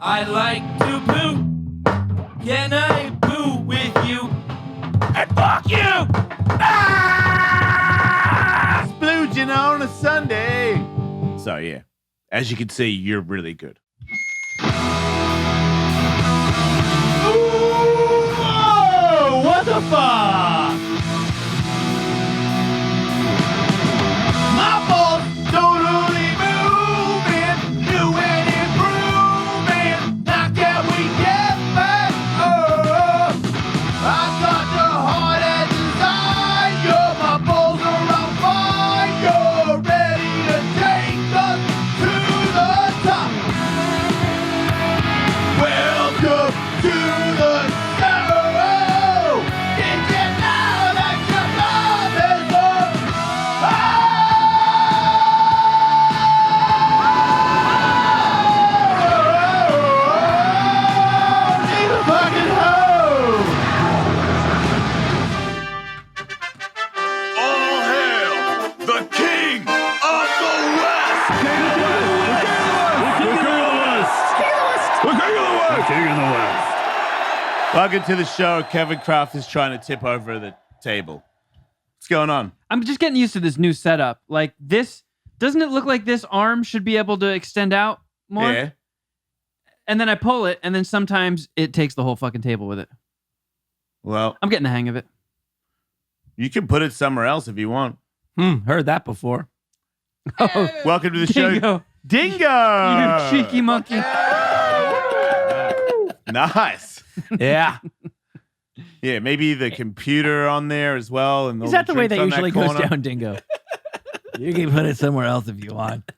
I like to poo. Can I poo with you? And fuck you! Ah! Splooging on a Sunday. So, yeah. As you can see, you're really good. Whoa! What the fuck? My balls totally moving, new and improving. Now can we get back? Oh, I got the heart and desire. My balls are on fire. You're ready to take us to the top. Welcome to the show. Did you know that your love is on fire? Need a fucking hoe. All hail the king of the West. Welcome to the show. Kevin Kraft is trying to tip over the table. What's going on? I'm just getting used to this new setup. Like this, doesn't it look like this arm should be able to extend out more? Yeah. And then I pull it, and then sometimes it takes the whole fucking table with it. Well, I'm getting the hang of it. you can put it somewhere else if you want. Heard that before. Oh, Welcome to the show. Dingo, Dingo! you cheeky monkey. Nice. Yeah. Yeah, maybe the computer on there as well. And Is all that the way that drinks on usually goes corner. down, Dingo? You can put it somewhere else if you want.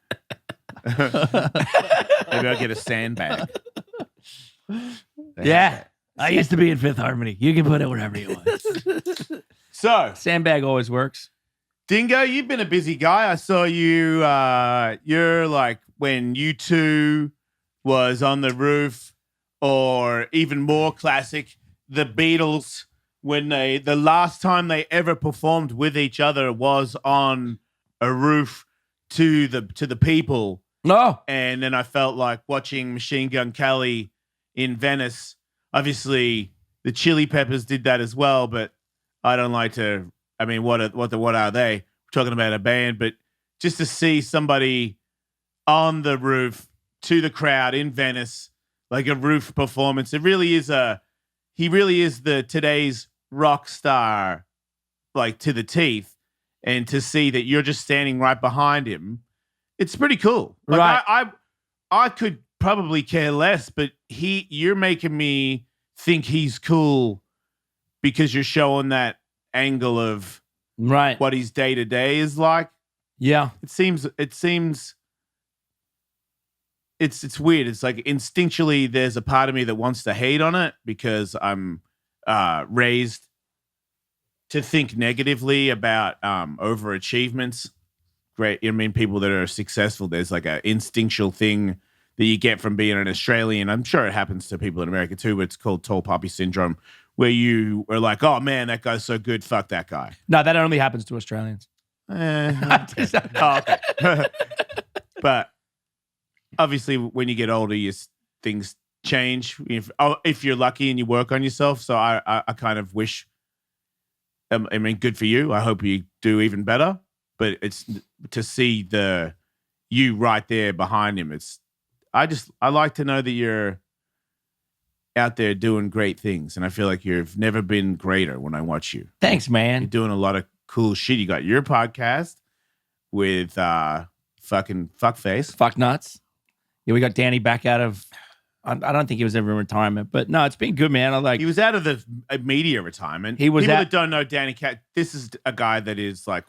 Maybe I'll get a sandbag. Yeah. I used to be in Fifth Harmony. You can put it wherever you want. So, Sandbag always works. Dingo, you've been a busy guy. I saw you. You're like when U2 was on the roof, or even more classic, the Beatles, when the last time they ever performed with each other was on a roof to the people. No. And then I felt like watching Machine Gun Kelly in Venice. Obviously, the Chili Peppers did that as well, but I don't like to. I mean, what are they? We're talking about a band, but just to see somebody on the roof to the crowd in Venice, like a roof performance, he really is the today's rock star, like to the teeth. And to see that you're just standing right behind him, it's pretty cool. Like Right. I could probably care less, but you're making me think he's cool because you're showing that angle of Right. what his day to day is like. Yeah. It seems it's weird. It's like instinctually there's a part of me that wants to hate on it because I'm raised to think negatively about overachievements. Great. I mean, people that are successful, there's like an instinctual thing that you get from being an Australian. I'm sure it happens to people in America too, but it's called tall poppy syndrome, where you are like, oh man, that guy's so good. Fuck that guy. No, that only happens to Australians. Okay. But obviously, when you get older, things change. If you're lucky and you work on yourself. So I kind of wish. I mean, good for you. I hope you do even better. But it's to see you right there behind him. I like to know that you're out there doing great things, and I feel like you've never been greater when I watch you. Thanks, man. You're doing a lot of cool shit. You got your podcast with fucking fuckface. Fuck nuts. Yeah, we got Danny back out of. I don't think he was ever in retirement, but no, it's been good, man. I like. He was out of the media retirement. He was People at- that don't know Danny Cat. This is a guy that is like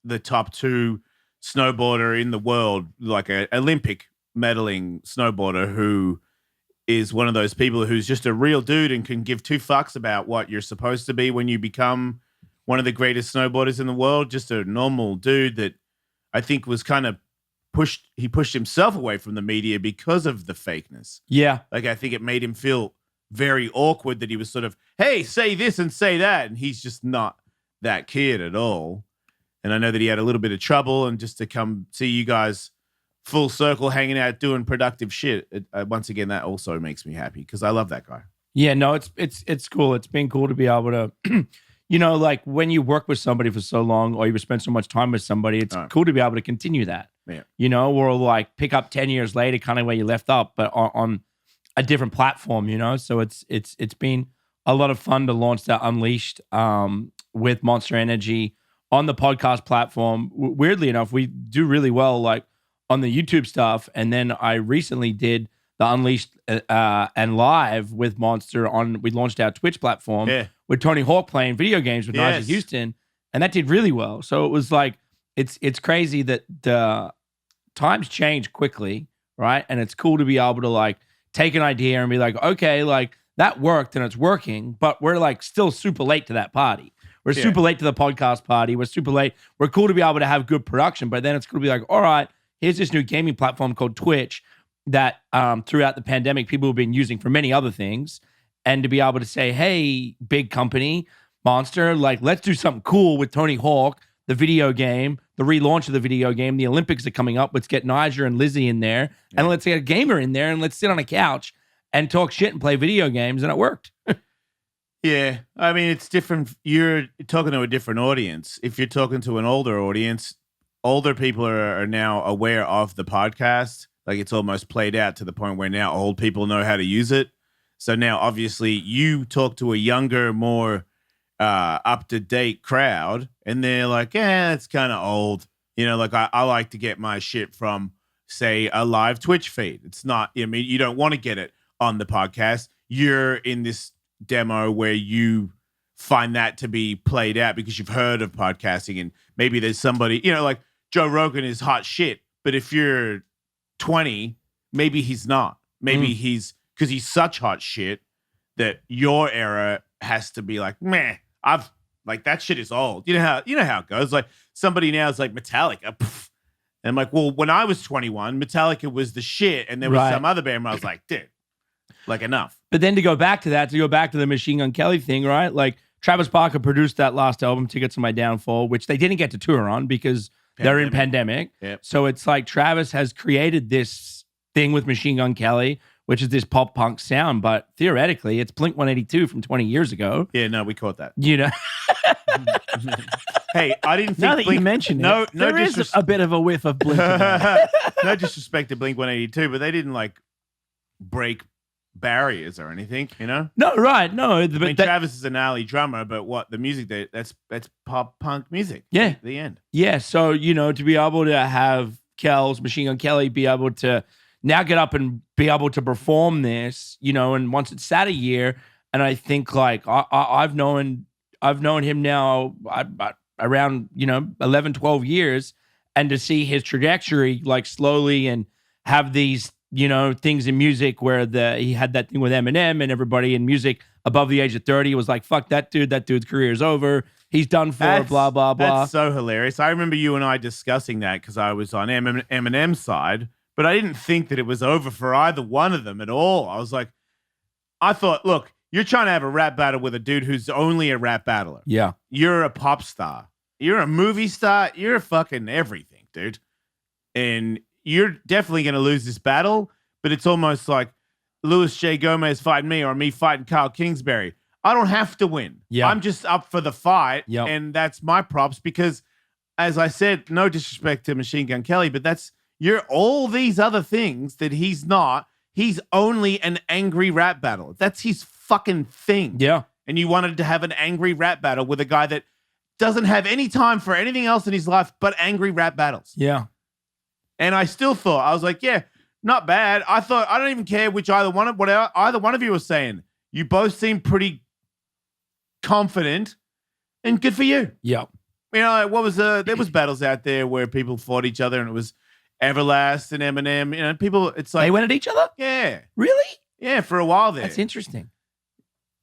the top 2 snowboarder in the world, like an Olympic medaling snowboarder who is one of those people who's just a real dude and can give 2 fucks about what you're supposed to be when you become one of the greatest snowboarders in the world. Just a normal dude that I think was kind of pushed himself away from the media because of the fakeness. Yeah. Like, I think it made him feel very awkward that he was sort of, hey, say this and say that. And he's just not that kid at all. And I know that he had a little bit of trouble, and just to come see you guys full circle, hanging out, doing productive shit. Once again, that also makes me happy because I love that guy. Yeah, no, it's cool. It's been cool to be able to, like when you work with somebody for so long or you spend so much time with somebody, it's cool to be able to continue that. Yeah. Or like pick up 10 years later, kind of where you left up, but on a different platform, So it's been a lot of fun to launch that Unleashed with Monster Energy on the podcast platform. Weirdly enough, we do really well like on the YouTube stuff. And then I recently did the Unleashed and live with Monster we launched our Twitch platform with Tony Hawk playing video games with Nigel Houston. And that did really well. So it was like, it's crazy that the times change quickly, right? And it's cool to be able to like take an idea and be like, okay, like that worked and it's working, but we're like still super late to that party. We're super late to the podcast party. We're super late. We're cool to be able to have good production, but then it's cool to be like, all right, here's this new gaming platform called Twitch that throughout the pandemic, people have been using for many other things. And to be able to say, hey, big company, Monster, like let's do something cool with Tony Hawk, the video game, the relaunch of the video game. The Olympics are coming up. Let's get Niger and Lizzie in there and let's get a gamer in there and let's sit on a couch and talk shit and play video games. And it worked. Yeah, I mean, it's different. You're talking to a different audience. If you're talking to an older audience, older people are now aware of the podcast. Like it's almost played out to the point where now old people know how to use it. So now, obviously, you talk to a younger, more up-to-date crowd, and they're like, yeah, it's kind of old. Like I like to get my shit from, say, a live Twitch feed. It's not, you don't want to get it on the podcast. You're in this demo where you find that to be played out because you've heard of podcasting and maybe there's somebody, like Joe Rogan is hot shit, but if you're 20, maybe he's not. Maybe he's because he's such hot shit that your era has to be like, meh, I've like that shit is old. You know how it goes. Like somebody now is like Metallica. Pff. And I'm like, well, when I was 21, Metallica was the shit, and there was some other band where I was like, dude, like enough. But then to go back to the Machine Gun Kelly thing, right? Like Travis Barker produced that last album, Tickets to My Downfall, which they didn't get to tour on because they're in pandemic. Yep. So it's like Travis has created this thing with Machine Gun Kelly, which is this pop punk sound, but theoretically it's Blink-182 from 20 years ago. Yeah, no, we caught that. Hey, I didn't think now that you mention it, there is a bit of a whiff of Blink. No disrespect to Blink-182, but they didn't like break barriers or anything, No, right, no. But Travis is an alley drummer, but what the music that's pop punk music. Yeah, the end. Yeah, so to be able to have Kel's Machine Gun Kelly be able to now get up and be able to perform this, and once it's sat a year, and I think like I've known him now around 11, 12 years, and to see his trajectory like slowly and have these things in music where he had that thing with Eminem and everybody in music above the age of 30 was like, fuck that dude, that dude's career is over, he's done for, blah blah blah. That's so hilarious. I remember you and I discussing that because I was on Eminem's side, but I didn't think that it was over for either one of them at all. I was like, I thought, look, you're trying to have a rap battle with a dude who's only a rap battler. Yeah. You're a pop star. You're a movie star. You're fucking everything, dude. And you're definitely going to lose this battle, but it's almost like Louis J. Gomez fighting me or me fighting Carl Kingsbury. I don't have to win. Yeah. I'm just up for the fight, and that's my props because, as I said, no disrespect to Machine Gun Kelly, but you're all these other things that he's not. He's only an angry rap battle. That's his fucking thing. Yeah. And you wanted to have an angry rap battle with a guy that doesn't have any time for anything else in his life but angry rap battles. Yeah. And I still thought, I was like, yeah, not bad. I thought, I don't even care what either one of you was saying. You both seem pretty confident and good for you. Yeah. Like there was battles out there where people fought each other and it was Everlast and Eminem. People, it's like. They went at each other? Yeah. Really? Yeah, for a while there. That's interesting.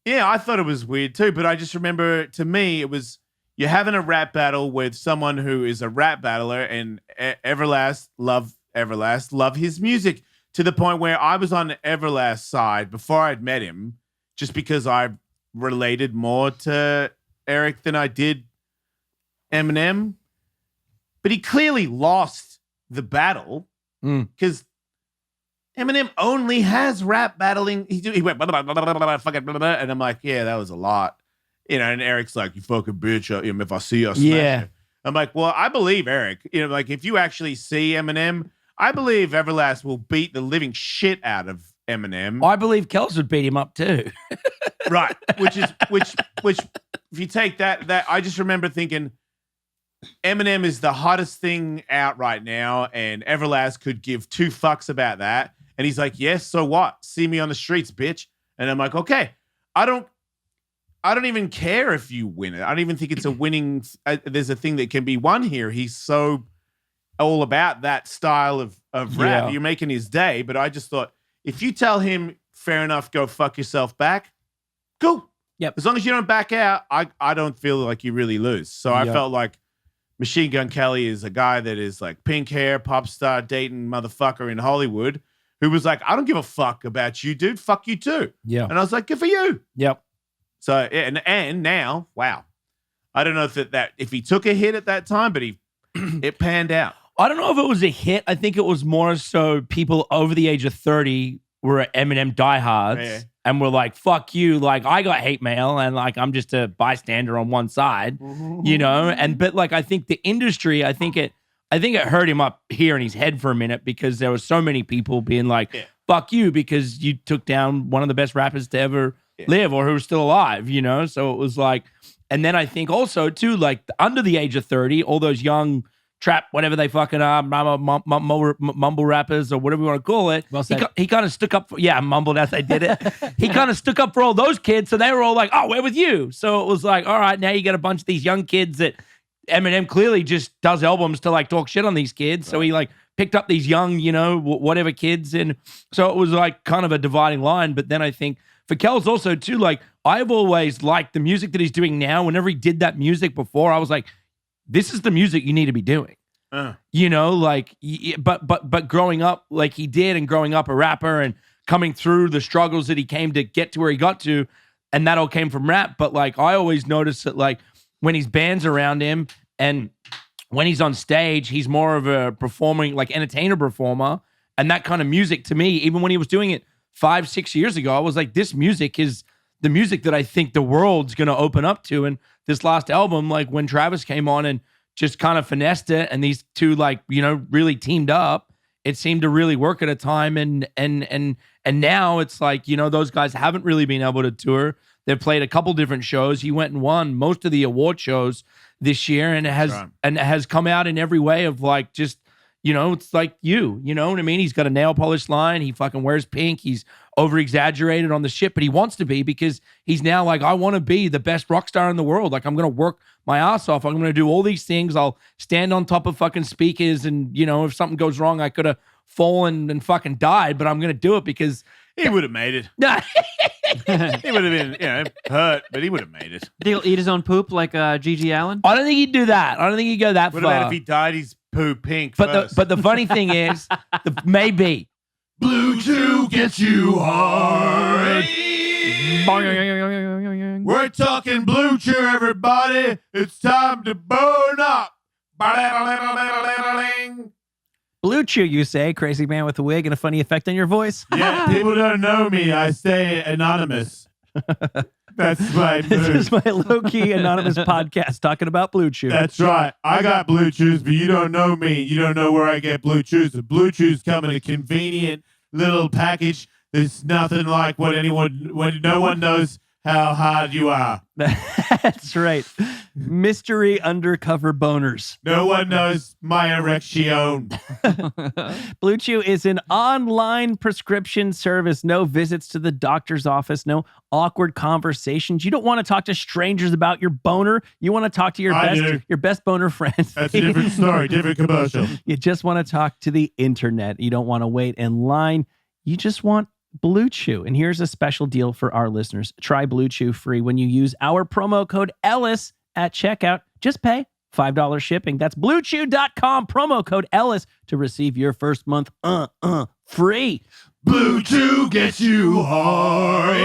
Yeah, I thought it was weird too, but I just remember, to me, it was you're having a rap battle with someone who is a rap battler, and Everlast, love his music to the point where I was on the Everlast side before I'd met him, just because I related more to Eric than I did Eminem. But he clearly lost the battle. because Eminem only has rap battling. He went blah, blah, blah, blah, blah, blah, fucking blah, blah, and I'm like, yeah, that was a lot, and Eric's like, you fucking bitch, if I see you, I'll smash you. I'm like, well, I believe Eric. Like if you actually see Eminem, I believe Everlast will beat the living shit out of Eminem. I believe Kels would beat him up too. Right, which if you take that I just remember thinking Eminem is the hottest thing out right now, and Everlast could give two fucks about that. And he's like, yes, so what? See me on the streets, bitch. And I'm like, okay, I don't even care if you win it. I don't even think it's a winning. There's a thing that can be won here. He's so all about that style of rap. Yeah. You're making his day. But I just thought, if you tell him, fair enough, go fuck yourself back, cool. Yep. As long as you don't back out, I don't feel like you really lose. So I felt like Machine Gun Kelly is a guy that is like pink hair, pop star, dating motherfucker in Hollywood who was like, I don't give a fuck about you, dude. Fuck you too. Yeah. And I was like, good for you. Yep. So, and now, wow. I don't know if he took a hit at that time, but it panned out. I don't know if it was a hit. I think it was more so people over the age of 30 were Eminem diehards and were like, fuck you. Like, I got hate mail and like, I'm just a bystander on one side, but like, I think the industry, I think it hurt him up here in his head for a minute because there were so many people being like, fuck you, because you took down one of the best rappers to ever live or who's still alive, So it was like, and then I think also too, like under the age of 30, all those young trap, whatever they fucking are, mumble rappers or whatever you want to call it. Well said. He kind of stuck up for, mumbled as they did it. He kind of stuck up for all those kids. So they were all like, oh, we're with you. So it was like, all right, now you got a bunch of these young kids that Eminem clearly just does albums to like talk shit on these kids. Right. So he like picked up these young, whatever kids. And so it was like kind of a dividing line. But then I think for Kels also too, like I've always liked the music that he's doing now. Whenever he did that music before, I was like, this is the music you need to be doing. But growing up like he did and growing up a rapper and coming through the struggles that he came to get to where he got to, and that all came from rap. But like, I always noticed that like when his band's around him and when he's on stage, he's more of a performing, like entertainer performer. And that kind of music to me, even when he was doing it 5-6 years ago, I was like, this music is the music that I think the world's going to open up to. And this last album, like when Travis came on and just kind of finessed it and these two like, really teamed up, it seemed to really work at a time. And now it's like, those guys haven't really been able to tour. They've played a couple different shows. He went and won most of the award shows this year and it has come out in every way of like, just, it's like you know what I mean? He's got a nail polish line. He fucking wears pink. He's over exaggerated on the shit, but he wants to be because he's now like, I want to be the best rock star in the world. Like I'm going to work my ass off. I'm going to do all these things. I'll stand on top of fucking speakers. And if something goes wrong, I could have fallen and fucking died, but I'm going to do it because he would have made it. He would have been, hurt, but he would have made it. He'll eat his own poop like Gigi Allen? I don't think he'd do that. I don't think he'd go that far. What about if he dyed his poo pink first? But the funny thing is, maybe. Blue Chew gets you hard. We're talking Blue Chew, everybody. It's time to burn up. Blue Chew, you say, crazy man with a wig and a funny effect on your voice? Yeah, people don't know me. I stay anonymous. That's my move. This is my low-key anonymous podcast talking about Blue Chew. That's right. I got Blue Chews, but you don't know me. You don't know where I get Blue Chews. The Blue Chews come in a convenient little package. There's nothing like when no one knows how hard you are. That's right. Mystery undercover boners. No one knows my erection. Blue Chew is an online prescription service. No visits to the doctor's office. No awkward conversations. You don't want to talk to strangers about your boner. You want to talk to your best boner friends. That's a different story, different commercial. You just want to talk to the internet. You don't want to wait in line. You just want Blue Chew. And here's a special deal for our listeners. Try Blue Chew free when you use our promo code Ellis at checkout. Just pay $5 shipping. That's BlueChew.com, promo code Ellis to receive your first month free. Blue Chew gets you hard.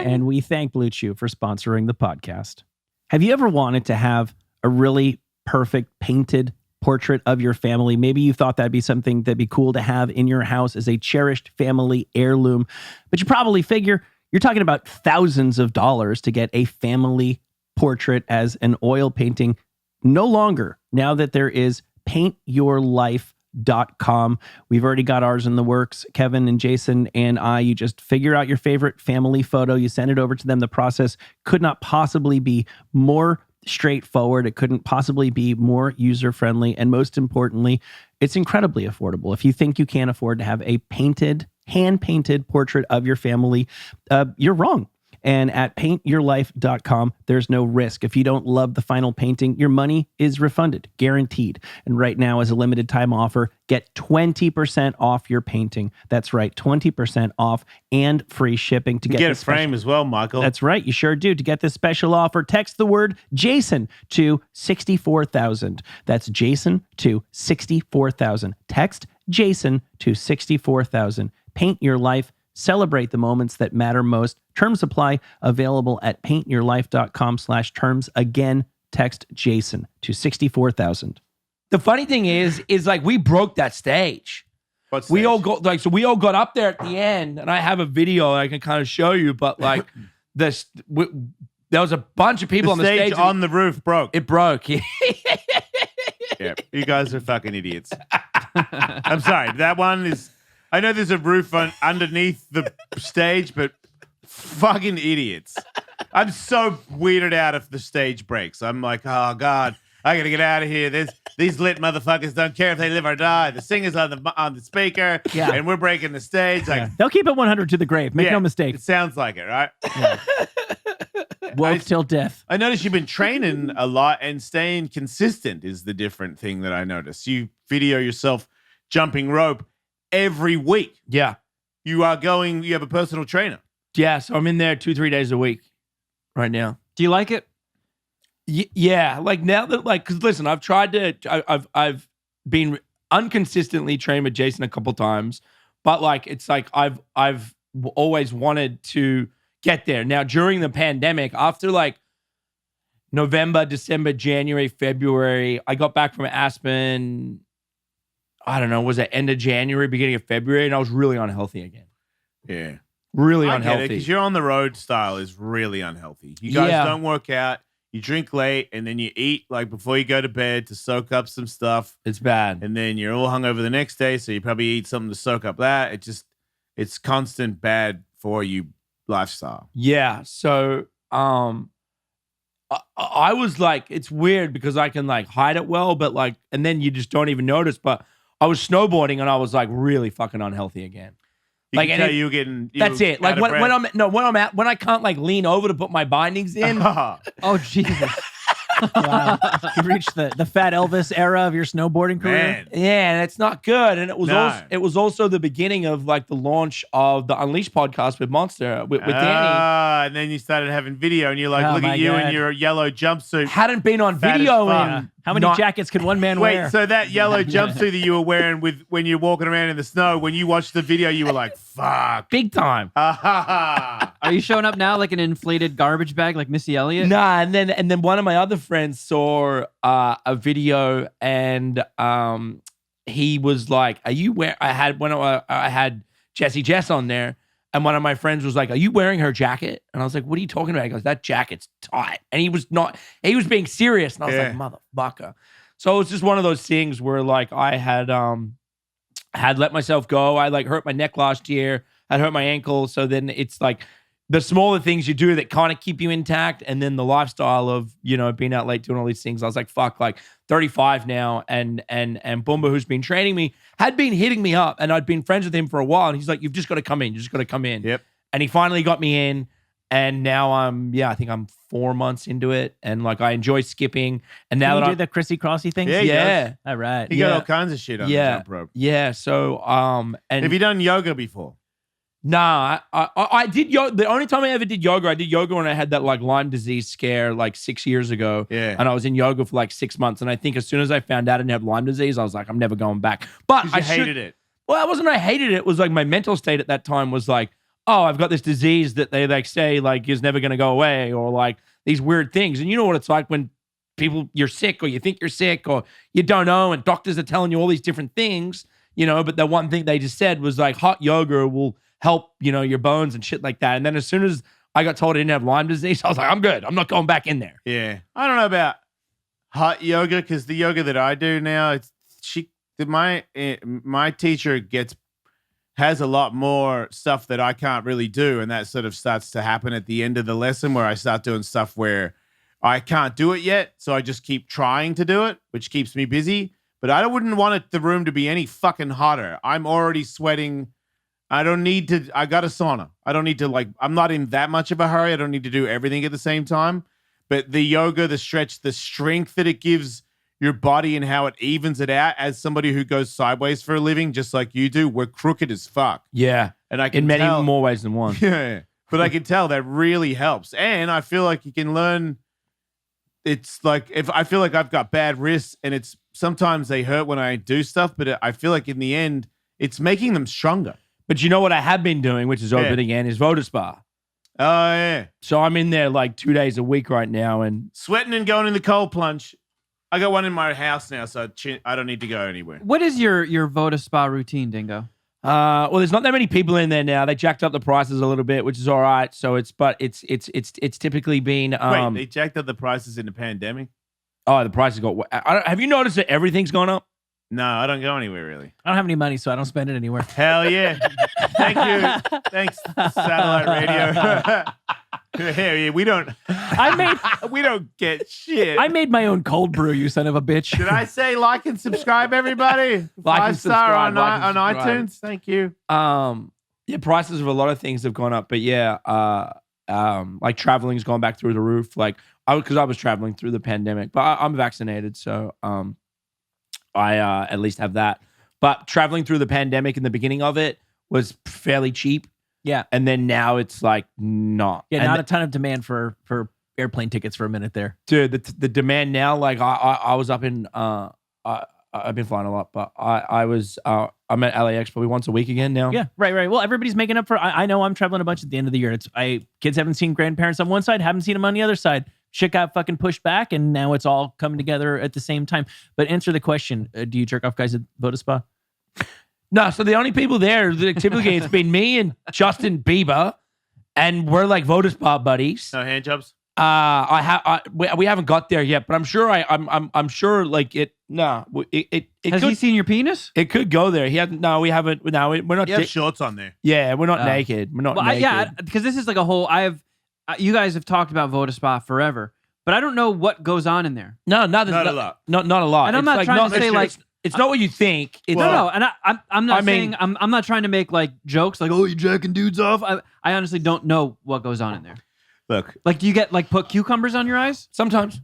And we thank Blue Chew for sponsoring the podcast. Have you ever wanted to have a really perfect painted portrait of your family. Maybe you thought that'd be something that'd be cool to have in your house as a cherished family heirloom, but you probably figure you're talking about thousands of dollars to get a family portrait as an oil painting. No longer, now that there is paintyourlife.com. We've already got ours in the works. Kevin and Jason and I, you just figure out your favorite family photo, you send it over to them. The process could not possibly be more straightforward. It couldn't possibly be more user-friendly. And most importantly, it's incredibly affordable. If you think you can't afford to have a hand-painted portrait of your family, you're wrong. And at paintyourlife.com, there's no risk. If you don't love the final painting, your money is refunded, guaranteed. And right now, as a limited time offer, get 20% off your painting. That's right, 20% off and free shipping to get a frame as well, Michael. That's right, you sure do. To get this special offer, text the word Jason to 64,000. That's Jason to 64,000. Text Jason to 64,000. Paint your life. Celebrate the moments that matter most. Terms apply. Available at paintyourlife.com/terms. Again, text Jason to 64,000. The funny thing is like we broke that stage. What We stage? all we all got up there at the end, and I have a video I can kind of show you. But like there was a bunch of people The on the stage stage. on the roof broke. It broke. Yeah, you guys are fucking idiots. I'm sorry. That one is. I know there's a roof underneath the stage, but fucking idiots. I'm so weirded out if the stage breaks. I'm like, oh God, I gotta get out of here. These lit motherfuckers don't care if they live or die. The singer's on the speaker, Yeah. and we're breaking the stage. Like, They'll keep it 100 to the grave. Make yeah, no mistake. It sounds like it, right? Woke till death. I noticed you've been training a lot and staying consistent is the different thing that I noticed. You video yourself jumping rope every week. Yeah. You have a personal trainer. Yeah. So I'm in there 2-3 days a week right now. Do you like it? Yeah. Like now that because listen, I've tried to. I've been unconsistently trained with Jason a couple times, but like it's like I've always wanted to get there. Now during the pandemic, after like November, December, January, February, I got back from Aspen. I don't know, was it end of January, beginning of February, and I was really unhealthy again. Yeah. Really I get it, unhealthy. because you're on the road style is really unhealthy. You guys Yeah. don't work out, you drink late, and then you eat like before you go to bed to soak up some stuff, It's bad. and then you're all hungover the next day, so you probably eat something to soak up that. It's constant bad for you lifestyle. Yeah. So I was like, it's weird because I can like hide it well, but like, and then you just don't even notice. But I was snowboarding and I was like really fucking unhealthy again. You Like, can and tell it- you were getting. That's it. Like when I can't like lean over to put my bindings in. Oh, Jesus. Wow. You reached the Fat Elvis era of your snowboarding career. Man. Yeah, and it's not good. And it was No. it was also the beginning of like the launch of the Unleashed podcast with Monster with Danny. And then you started having video, and you're like, Oh, look my at you God. in your yellow jumpsuit. Hadn't been on Fat as video fuck. in How many not- jackets could one man Wait, wear? so that yellow jumpsuit that you were wearing when you're walking around in the snow, when you watched the video, you were like, fuck. big time. Are you showing up now like an inflated garbage bag like Missy Elliott? Nah, and then one of my other friends saw a video and he was like, "Are you wearing?" I had Jessie Jess on there, and one of my friends was like, "Are you wearing her jacket?" And I was like, "What are you talking about?" He goes, "That jacket's tight," and he was not. He was being serious, and I was Yeah. like, "Motherfucker!" So it was just one of those things where like I had let myself go. I like hurt my neck last year. I hurt my ankle. So then it's like the smaller things you do that kind of keep you intact. And then the lifestyle of, being out late doing all these things. I was like, fuck, like 35 now. And Boomba, who's been training me, had been hitting me up. And I'd been friends with him for a while. And he's like, you've just got to come in. You just got to come in. Yep. And he finally got me in. And now I think I'm 4 months into it. And like, I enjoy skipping. And now Can you that do the Chrissy Crossy thing? Yeah, he yeah. does. All right. You got Yeah. all kinds of shit on the Yeah. jump rope. Yeah. So, and Have you done yoga before? nah, I did yoga. The only time I ever did yoga when I had that like Lyme disease scare like 6 years ago. Yeah. And I was in yoga for like 6 months. And I think as soon as I found out I didn't have Lyme disease, I was like, I'm never going back. But Because you hated it. Well, it wasn't I hated it. It was like my mental state at that time was like, oh, I've got this disease that they like say like is never going to go away or like these weird things. And you know what it's like when people, you're sick or you think you're sick or you don't know. And doctors are telling you all these different things, but the one thing they just said was like hot yoga will help, your bones and shit like that. And then as soon as I got told I didn't have Lyme disease, I was like, I'm good. I'm not going back in there. Yeah. I don't know about hot yoga because the yoga that I do now, my teacher has a lot more stuff that I can't really do. And that sort of starts to happen at the end of the lesson where I start doing stuff where I can't do it yet. So I just keep trying to do it, which keeps me busy. But I wouldn't want the room to be any fucking hotter. I'm already sweating. I don't need to. I got a sauna. I don't need to I'm not in that much of a hurry. I don't need to do everything at the same time. But the yoga, the stretch, the strength that it gives your body and how it evens it out as somebody who goes sideways for a living, just like you do, we're crooked as fuck. Yeah. And I can in many tell, more ways than one. Yeah. But I can tell that really helps. And I feel like you can learn. It's like if I feel like I've got bad wrists and sometimes they hurt when I do stuff, but I feel like in the end, it's making them stronger. But you know what I have been doing, which is open again, is Vodaspa. Oh, yeah. So I'm in there like 2 days a week right now. And sweating and going in the cold plunge. I got one in my house now, so I don't need to go anywhere. What is your Vodaspa routine, Dingo? Well, there's not that many people in there now. They jacked up the prices a little bit, which is all right. So it's typically been. Wait, they jacked up the prices in the pandemic? Oh, the prices got. Have you noticed that everything's gone up? No, I don't go anywhere really. I don't have any money, so I don't spend it anywhere. Hell yeah! Thank you. Thanks, satellite radio. Yeah, we don't. We don't get shit. I made my own cold brew. You son of a bitch. Did I say like and subscribe, everybody? Like and 5-star subscribe, on like and subscribe. iTunes. Thank you. Yeah, prices of a lot of things have gone up, but yeah, like traveling's gone back through the roof. Like because I was traveling through the pandemic, but I'm vaccinated, so I at least have that. But traveling through the pandemic in the beginning of it was fairly cheap. Yeah. And then now it's like not. Yeah, and not a ton of demand for airplane tickets for a minute there. Dude, the demand now, like I was up in I've been flying a lot, but I'm at LAX probably once a week again now. Yeah, right. Well, everybody's making up for. I know I'm traveling a bunch at the end of the year. Kids haven't seen grandparents on one side, haven't seen them on the other side. Shit got fucking pushed back, and now it's all coming together at the same time. But answer the question: do you jerk off guys at Vodaspa? No, so the only people there, typically it's been me and Justin Bieber, and we're like Vodaspa buddies. No hand jobs. We haven't got there yet, but I'm sure I'm sure like it. No, it Has could, he seen your penis? It could go there. He hasn't. No, we haven't. No, we're not. You have shorts on there. Yeah, we're not naked. We're not naked. Yeah, because this is like a whole. You guys have talked about Vodaspa forever, but I don't know what goes on in there. No, not a lot. Not a lot. And I'm not trying to say like. It's not what you think. It's no, and I'm not saying I'm not trying to make like jokes like, oh, you jacking dudes off. I honestly don't know what goes on in there. Look, like, do you get like put cucumbers on your eyes? Sometimes.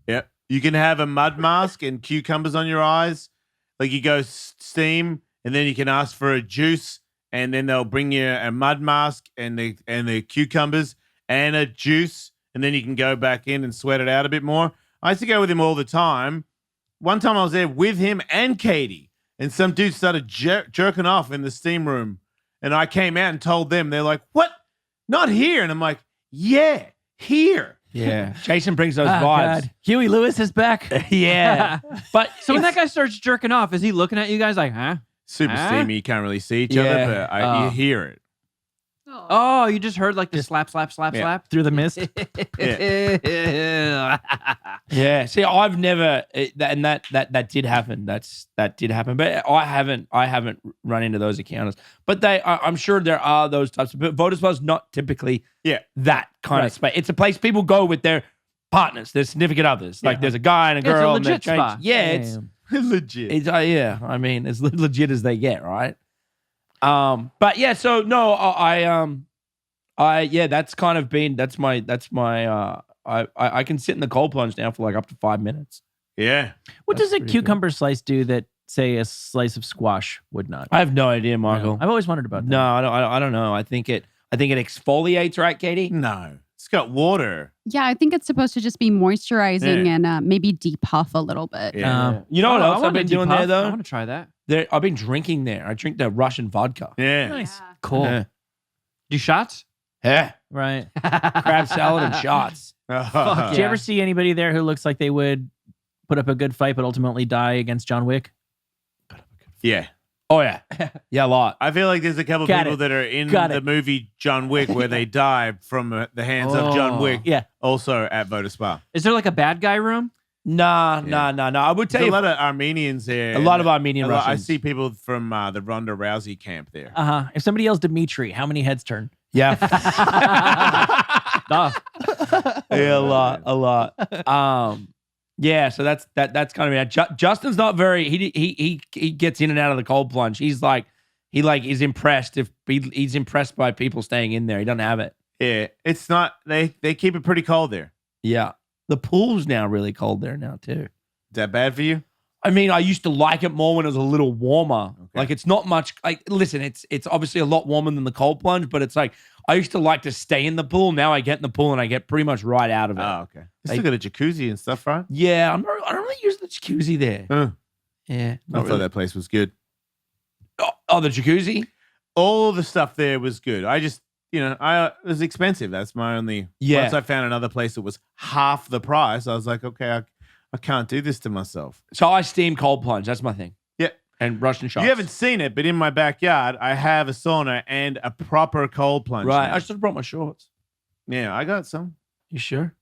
Yeah, you can have a mud mask and cucumbers on your eyes. Like you go steam, and then you can ask for a juice, and then they'll bring you a mud mask and the cucumbers and a juice, and then you can go back in and sweat it out a bit more. I used to go with him all the time. One time I was there with him and Katie, and some dude started jerking off in the steam room, and I came out and told them. They're like, "What? Not here?" And I'm like, "Yeah, here." Yeah, Jason brings those vibes. God. Huey Lewis is back. Yeah, but so when that guy starts jerking off, is he looking at you guys like, huh? Super steamy. You can't really see each other, but you hear it. Oh, you just heard like the slap Through the mist. Yeah. See, I've never, and that did happen. That did happen, but I haven't run into those encounters. But I'm sure there are those types of. But Vodaspa's not typically that kind of space. It's a place people go with their partners, their significant others. Like there's a guy and a girl. It's a legit spot. Yeah, it's legit. It's yeah. I mean, as legit as they get, right? But yeah, so no, that's kind of been, that's my, I can sit in the cold plunge now for like up to 5 minutes. Yeah. What does a cucumber slice do that, say, a slice of squash would not? I have no idea, Michael. I've always wondered about that. No, I don't know. I think it exfoliates, right, Katie? No, it's got water. Yeah, I think it's supposed to just be moisturizing and maybe depuff a little bit. Yeah. You know what else I've been doing there, though? I want to try that. I've been drinking there. I drink the Russian vodka. Yeah. Nice. Cool. Yeah. Do shots? Yeah. Right. Crab salad and shots. Fuck Did you Yeah. ever see anybody there who looks like they would put up a good fight but ultimately die against John Wick? Yeah. Oh, yeah. Yeah, a lot. I feel like there's a couple Got people it. that are in Got the it. movie John Wick where they die from the hands of John Oh. Wick. Yeah. Also at Voda Spa. Is there like a bad guy room? Nah. I would tell There's a you lot of Armenians there. a lot of Armenian I Russians. see people from the Ronda Rousey camp there. Uh-huh. If somebody yells Dimitri, how many heads turn? Yeah. Duh. Yeah, a lot. Yeah, so that's kind of it. Justin's not very. He gets in and out of the cold plunge. He's like is impressed if he's impressed by people staying in there. He doesn't have it. Yeah, it's not. They keep it pretty cold there. Yeah, the pool's now really cold there now too. Is that bad for you? I mean, I used to like it more when it was a little warmer. Okay. Like it's not much. Like listen, it's obviously a lot warmer than the cold plunge, but it's like I used to like to stay in the pool. Now I get in the pool and I get pretty much right out of it. Oh, okay. They still got a jacuzzi and stuff, right? Yeah, I don't really use the jacuzzi there. Yeah, I not thought really. that place was good. Oh, the jacuzzi. All the stuff there was good. I just, it was expensive. That's my only. Yeah. Once I found another place that was half the price, I was like, okay, I can't do this to myself. So I steam cold plunge. That's my thing. Yeah. And Russian shots. You haven't seen it, but in my backyard, I have a sauna and a proper cold plunge. Right. now. I should have brought my shorts. Yeah, I got some. You sure?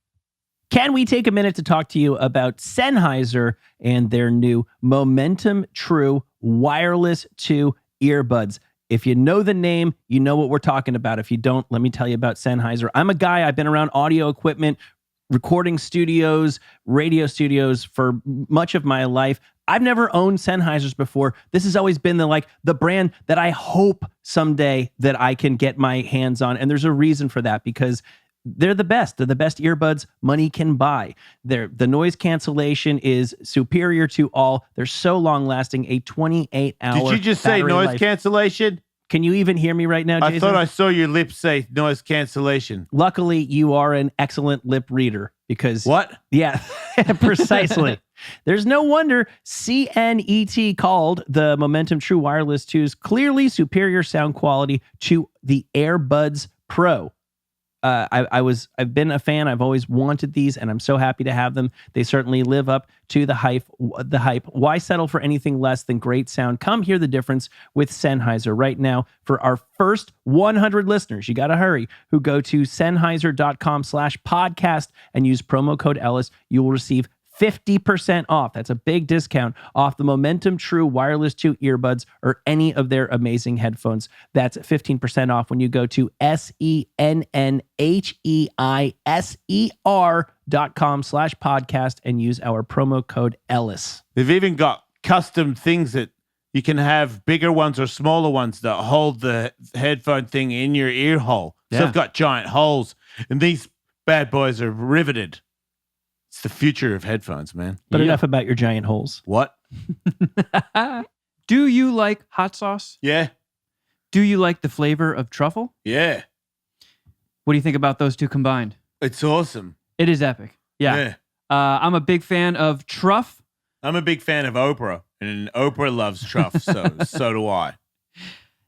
Can we take a minute to talk to you about Sennheiser and their new Momentum True Wireless 2 earbuds? If you know the name, you know what we're talking about. If you don't, let me tell you about Sennheiser. I'm a guy, I've been around audio equipment, recording studios, radio studios for much of my life. I've never owned Sennheisers before. This has always been the brand that I hope someday that I can get my hands on. And there's a reason for that, because they're the best. They're the best earbuds money can buy. The noise cancellation is superior to all. They're so long lasting, a 28-hour. Did you just say battery noise life. cancellation? Can you even hear me right now, Jason? I thought I saw your lips say noise cancellation. Luckily, you are an excellent lip reader because What? Yeah, precisely. There's no wonder CNET called the Momentum True Wireless 2's clearly superior sound quality to the AirBuds Pro. I've been a fan. I've always wanted these, and I'm so happy to have them. They certainly live up to the hype. Why settle for anything less than great sound? Come hear the difference with Sennheiser right now. For our first 100 listeners, you got to hurry, who go to Sennheiser.com/podcast and use promo code Ellis. You will receive 50% off. That's a big discount off the Momentum True Wireless 2 earbuds or any of their amazing headphones. That's 15% off when you go to SENNHEISER.com/podcast and use our promo code Ellis. They've even got custom things that you can have, bigger ones or smaller ones that hold the headphone thing in your ear hole. So Yeah. they've got giant holes, and these bad boys are riveted. It's the future of headphones, man. But enough about your giant holes. What? Do you like hot sauce? Yeah. Do you like the flavor of truffle? Yeah. What do you think about those two combined? It's awesome. It is epic. Yeah. I'm a big fan of truff. I'm a big fan of Oprah, and Oprah loves truff, so do I.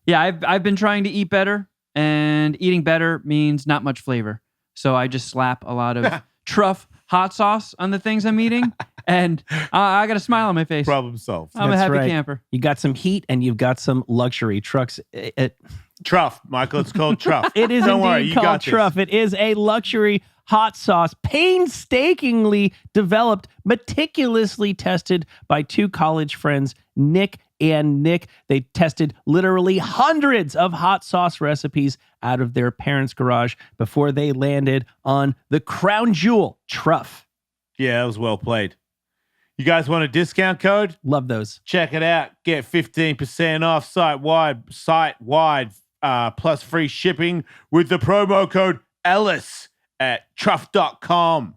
Yeah, I've been trying to eat better, and eating better means not much flavor. So I just slap a lot of truff hot sauce on the things I'm eating, and I got a smile on my face. Problem solved. I'm a That's happy right. camper. You got some heat and you've got some luxury trucks. Truff, Michael. It's called truff. It is Don't indeed worry, you called got this. truff. It is a luxury hot sauce, painstakingly developed, meticulously tested by two college friends, Nick and Nick. They tested literally hundreds of hot sauce recipes out of their parents' garage before they landed on the crown jewel, truff. Yeah, that was well played. You guys want a discount code? Love those. Check it out. Get 15% off site-wide, plus free shipping with the promo code Ellis at truff.com.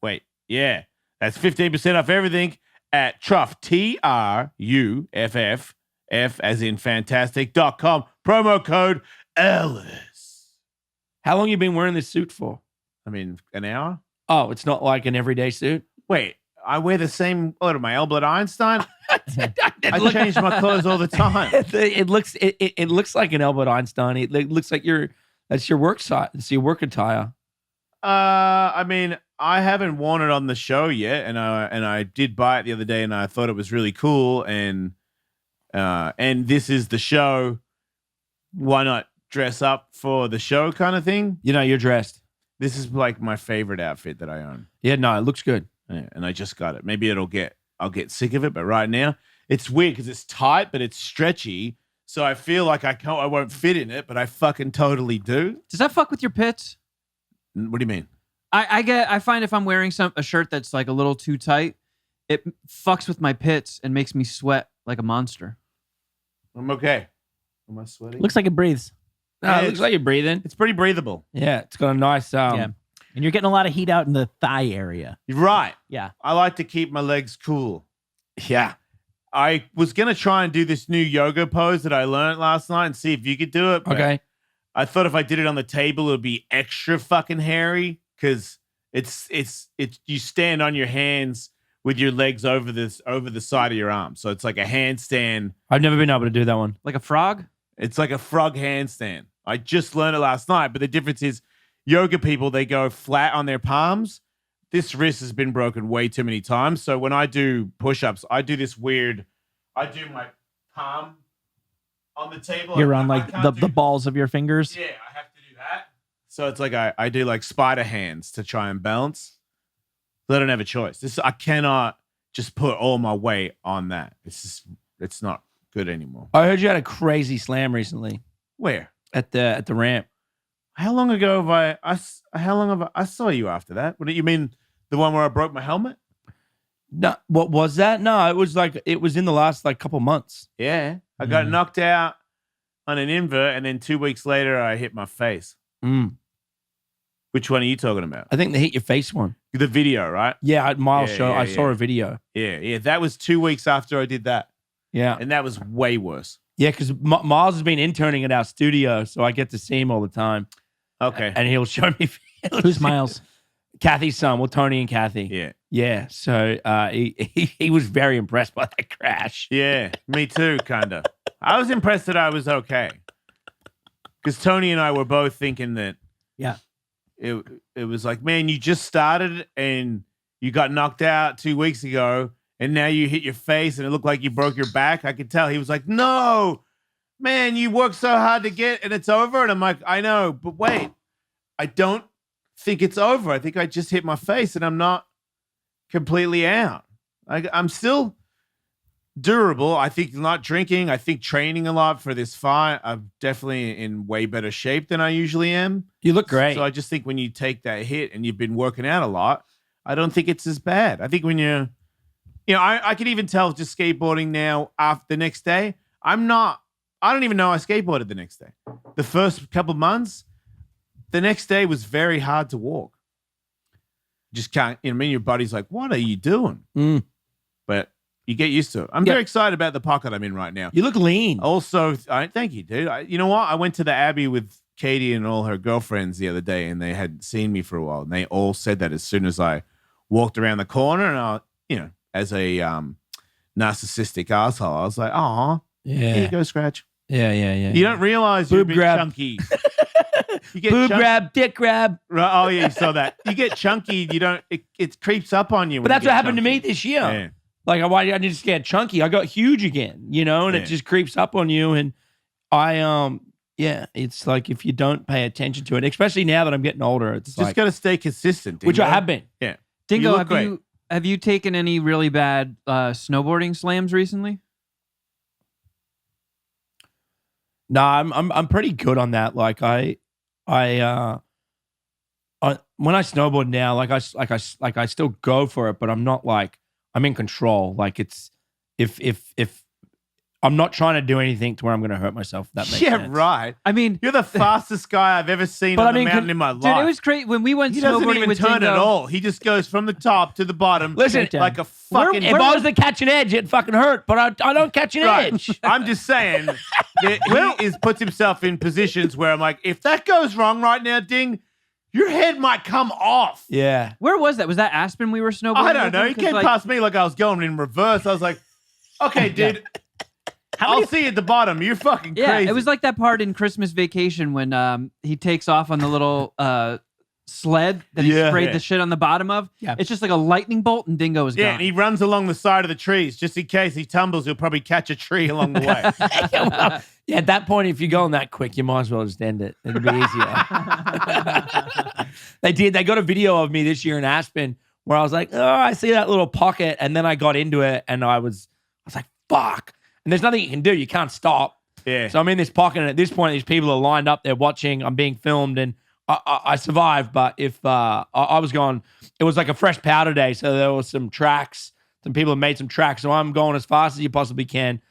Wait, yeah. That's 15% off everything at Truff, TRUFF, F as in fantastic.com. Promo code Ellis. How long you been wearing this suit for? I mean, an hour? Oh, it's not like an everyday suit. Wait, I wear the same, what am I, Albert Einstein? I Look- change my clothes all the time. it looks like an Albert Einstein. It looks like you're That's your work site. It's your work attire. I mean, I haven't worn it on the show yet, and I did buy it the other day, and I thought it was really cool. And this is the show. Why not dress up for the show, kind of thing? You know, you're dressed. This is like my favorite outfit that I own. Yeah, no, it looks good. Yeah, and I just got it. Maybe I'll get sick of it, but right now it's weird because it's tight, but it's stretchy. So I feel like I won't fit in it, but I fucking totally do. Does that fuck with your pits? What do you mean? I find if I'm wearing a shirt that's like a little too tight, it fucks with my pits and makes me sweat like a monster. I'm okay. Am I sweating? Looks like it breathes. No, Yeah, it looks like you're breathing. It's pretty breathable. Yeah, it's got a nice. Yeah. And you're getting a lot of heat out in the thigh area. You're right. Yeah. I like to keep my legs cool. Yeah. I was going to try and do this new yoga pose that I learned last night and see if you could do it. But Okay. I thought if I did it on the table, it would be extra fucking hairy because it's you stand on your hands with your legs over the side of your arm. So it's like a handstand. I've never been able to do that one. Like a frog? It's like a frog handstand. I just learned it last night, but the difference is yoga people, they go flat on their palms. This wrist has been broken way too many times. So when I do push-ups, I do this weird, I do my palm on the table. You're on I like can't the balls of your fingers. Yeah, I have to do that. So it's like I do like spider hands to try and balance. But I don't have a choice. I cannot just put all my weight on that. It's not good anymore. I heard you had a crazy slam recently Where? at the ramp. How long ago have I saw you after that? What do you mean? The one where I broke my helmet? No, what was that? No, it was in the last like couple months. Yeah. I got knocked out on an invert, and then 2 weeks later I hit my face. Mm. Which one are you talking about? I think they hit your face one. The video, right? Yeah, Miles Yeah, show. yeah, I saw yeah. a video. Yeah. That was 2 weeks after I did that. Yeah, And that was way worse. yeah, because Miles has been interning at our studio, so I get to see him all the time, Okay. and he'll show me. Who's Miles? Kathy's son. Well, Tony and Kathy. Yeah. Yeah. So he was very impressed by that crash. Yeah. Me too, kind of. I was impressed that I was okay. Because Tony and I were both thinking that Yeah. it was like, man, you just started and you got knocked out 2 weeks ago, and now you hit your face and it looked like you broke your back. I could tell. He was like, no, man, you worked so hard to get and it's over. And I'm like, I know, but wait, I don't think it's over. I think I just hit my face and I'm not completely out. I'm still durable. I think not drinking. I think training a lot for this fight. I'm definitely in way better shape than I usually am. You look great. So I just think when you take that hit and you've been working out a lot, I don't think it's as bad. I think when I can even tell just skateboarding now after the next day, I don't even know I skateboarded the next day. The first couple months, the next day was very hard to walk. Just can't, your body's like, what are you doing? Mm. But you get used to it. I'm very excited about the pocket I'm in right now. You look lean. Also, thank you, dude. You know what? I went to the Abbey with Katie and all her girlfriends the other day, and they had seen me for a while, and they all said that as soon as I walked around the corner, and as a narcissistic asshole, I was like, "Oh, here you go, Scratch." Yeah. You don't realize you're a Boob bit grab. chunky. You get Boob grab, dick grab. Right, oh yeah, you saw that. You get chunky. You don't. It creeps up on you. But that's what happened to me this year. Yeah. Like, I didn't just get chunky. I got huge again, and it just creeps up on you. And it's like if you don't pay attention to it, especially now that I'm getting older, it's Just like, got to stay consistent. which I Dingo. have been. Yeah. Dingo, You look great. have you taken any really bad snowboarding slams recently? No, I'm pretty good on that. Like I when I snowboard now, like I still go for it, but I'm not like I'm in control. Like it's if I'm not trying to do anything to where I'm going to hurt myself. If that makes Yeah, sense. right. I mean, You're the fastest guy I've ever seen But on I mean, the mountain in my life. dude, it was great when we went He doesn't snowboarding even with turn Dingo. at all. He just goes from the top to the bottom. Listen, like a fucking. If I was to catch an edge, it'd fucking hurt. But I don't catch an Right. edge. I'm just saying that he puts himself in positions where I'm like, if that goes wrong right now, Ding, your head might come off. Yeah. Where was that? Was that Aspen we were snowboarding? I don't with know. him? He 'Cause, came like, past me like I was going in reverse. I was like, okay, dude. I'll see you at the bottom. You're fucking Yeah, crazy. it was like that part in Christmas Vacation when he takes off on the little sled that he Yeah. sprayed Yeah. the shit on the bottom of. Yeah. It's just like a lightning bolt and Dingo is Yeah, gone. and he runs along the side of the trees just in case he tumbles. He'll probably catch a tree along the way. Yeah, at that point, if you're going that quick, you might as well just end it. It'll be easier. They got a video of me this year in Aspen where I was like, oh, I see that little pocket. And then I got into it and I was like, fuck. And there's nothing you can do. You can't stop. Yeah. So I'm in this pocket. And at this point, these people are lined up. They're watching. I'm being filmed. And I survived. But if I was going, it was like a fresh powder day. So there was some tracks. Some people have made some tracks. So I'm going as fast as you possibly can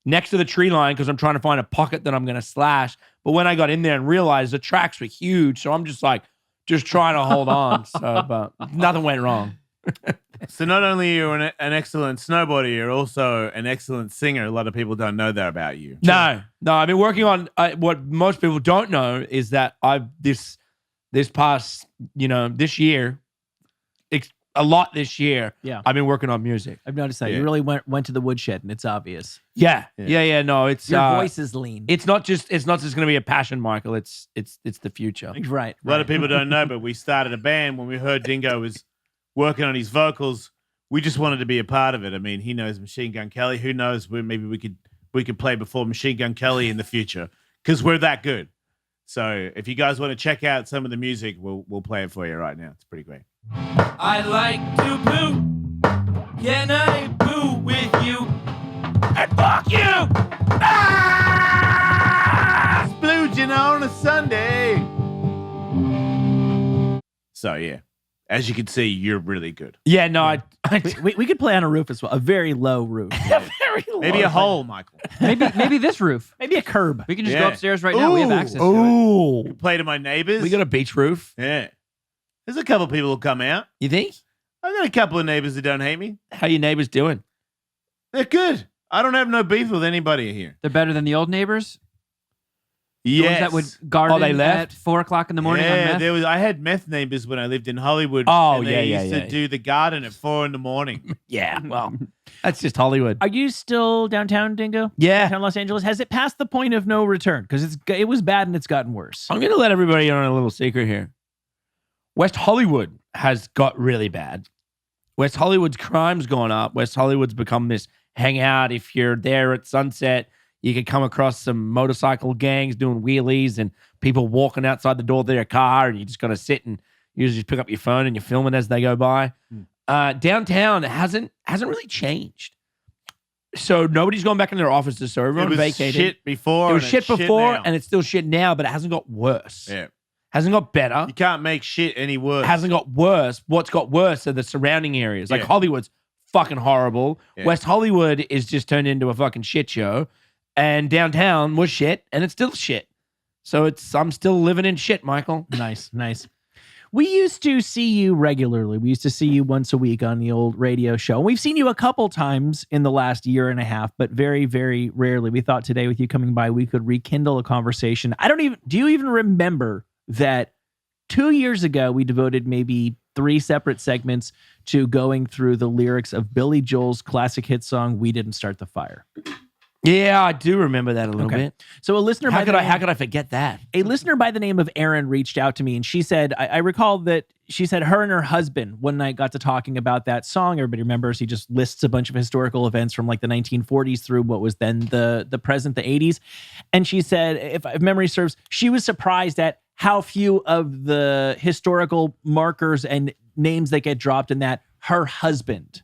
next to the tree line because I'm trying to find a pocket that I'm going to slash. But when I got in there and realized the tracks were huge, so I'm just trying to hold on. So, but nothing went wrong. So not only are you an excellent snowboarder, you're also an excellent singer. A lot of people don't know that about you. No, I've been working on what most people don't know is that I've this past, this year, a lot this year. Yeah. I've been working on music. I've noticed that. Yeah. You really went to the woodshed, and it's obvious. Yeah. Yeah. No, it's Your voice is lean. It's not just going to be a passion, Michael. It's the future. Right. A lot of people don't know, but we started a band when we heard Dingo was working on his vocals. We just wanted to be a part of it. I mean, he knows Machine Gun Kelly. Who knows? Maybe we could play before Machine Gun Kelly in the future because we're that good. So if you guys want to check out some of the music, we'll play it for you right now. It's pretty great. I like to boo. Can I boo with you? And fuck you! Splooging on a Sunday. So yeah, as you can see, you're really good. Yeah, no, We could play on a roof as well, a very low roof. very low. Maybe a hole, Michael. Maybe this roof. Maybe a curb. We can just Yeah. go upstairs right now. We have access to it. Ooh. Play to my neighbors. We got a beach roof. Yeah. There's a couple people who come out. You think? I got a couple of neighbors that don't hate me. How your neighbors doing? They're good. I don't have no beef with anybody here. They're better than the old neighbors. The ones Yes. that would garden they left? at 4 o'clock in the morning on Yeah, meth. I had meth neighbors when I lived in Hollywood. Oh, and they yeah, used to do the garden at 4 a.m. Yeah, well, that's just Hollywood. Are you still downtown, Dingo? Yeah. Downtown Los Angeles? Has it passed the point of no return? Because it was bad and it's gotten worse. I'm going to let everybody in on a little secret here. West Hollywood has got really bad. West Hollywood's crime's gone up. West Hollywood's become this hangout. If you're there at sunset, you can come across some motorcycle gangs doing wheelies and people walking outside the door of their car, and you just got to sit and usually just pick up your phone and you're filming as they go by. Downtown hasn't really changed. So nobody's gone back in their offices. So It everyone was vacated. shit before. It was and shit it's before, now. and it's still shit now, but it hasn't got worse. Yeah. Hasn't got better. You can't make shit any worse. Hasn't got worse. What's got worse are the surrounding areas. Like Yeah. Hollywood's fucking horrible. Yeah. West Hollywood is just turned into a fucking shit show. And downtown was shit, and it's still shit. So I'm still living in shit, Michael. Nice. We used to see you regularly. We used to see you once a week on the old radio show. We've seen you a couple times in the last year and a half, but very, very rarely. We thought today with you coming by, we could rekindle a conversation. Do you even remember that 2 years ago, we devoted maybe 3 separate segments to going through the lyrics of Billy Joel's classic hit song, We Didn't Start the Fire? Yeah, I do remember that a little Okay. bit. So a listener How by could the I? name- How could I forget that? A listener by the name of Erin reached out to me, and she said, I recall that she said her and her husband one night got to talking about that song. Everybody remembers he just lists a bunch of historical events from like the 1940s through what was then the present, the 80s. And she said, if memory serves, she was surprised at how few of the historical markers and names that get dropped in that her husband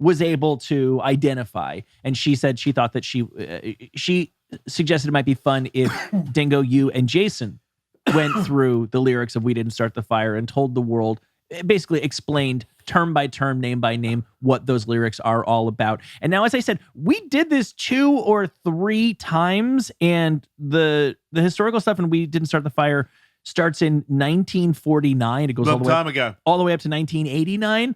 was able to identify. And she said she thought that she suggested it might be fun if Dingo, you, and Jason went through the lyrics of We Didn't Start the Fire and told the world, basically explained term by term, name by name, what those lyrics are all about. And now, as I said, we did this 2 or 3 times, and the historical stuff in We Didn't Start the Fire starts in 1949. It goes Long time ago. all the way up to 1989.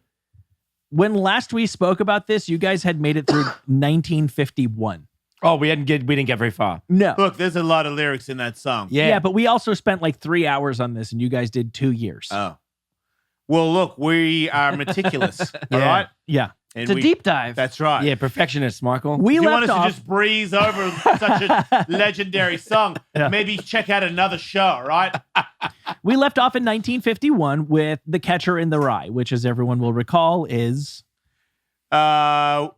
When last we spoke about this, you guys had made it through 1951. Oh, we didn't get very far. No. Look, there's a lot of lyrics in that song. Yeah, but we also spent like 3 hours on this, and you guys did 2 years. Oh. Well, look, we are meticulous. All Yeah. right. Yeah. It's a deep dive. That's right. Yeah, perfectionist, Michael. We If you want left us off. to just breeze over such a legendary song, maybe check out another show, right? We left off in 1951 with The Catcher in the Rye, which, as everyone will recall, is The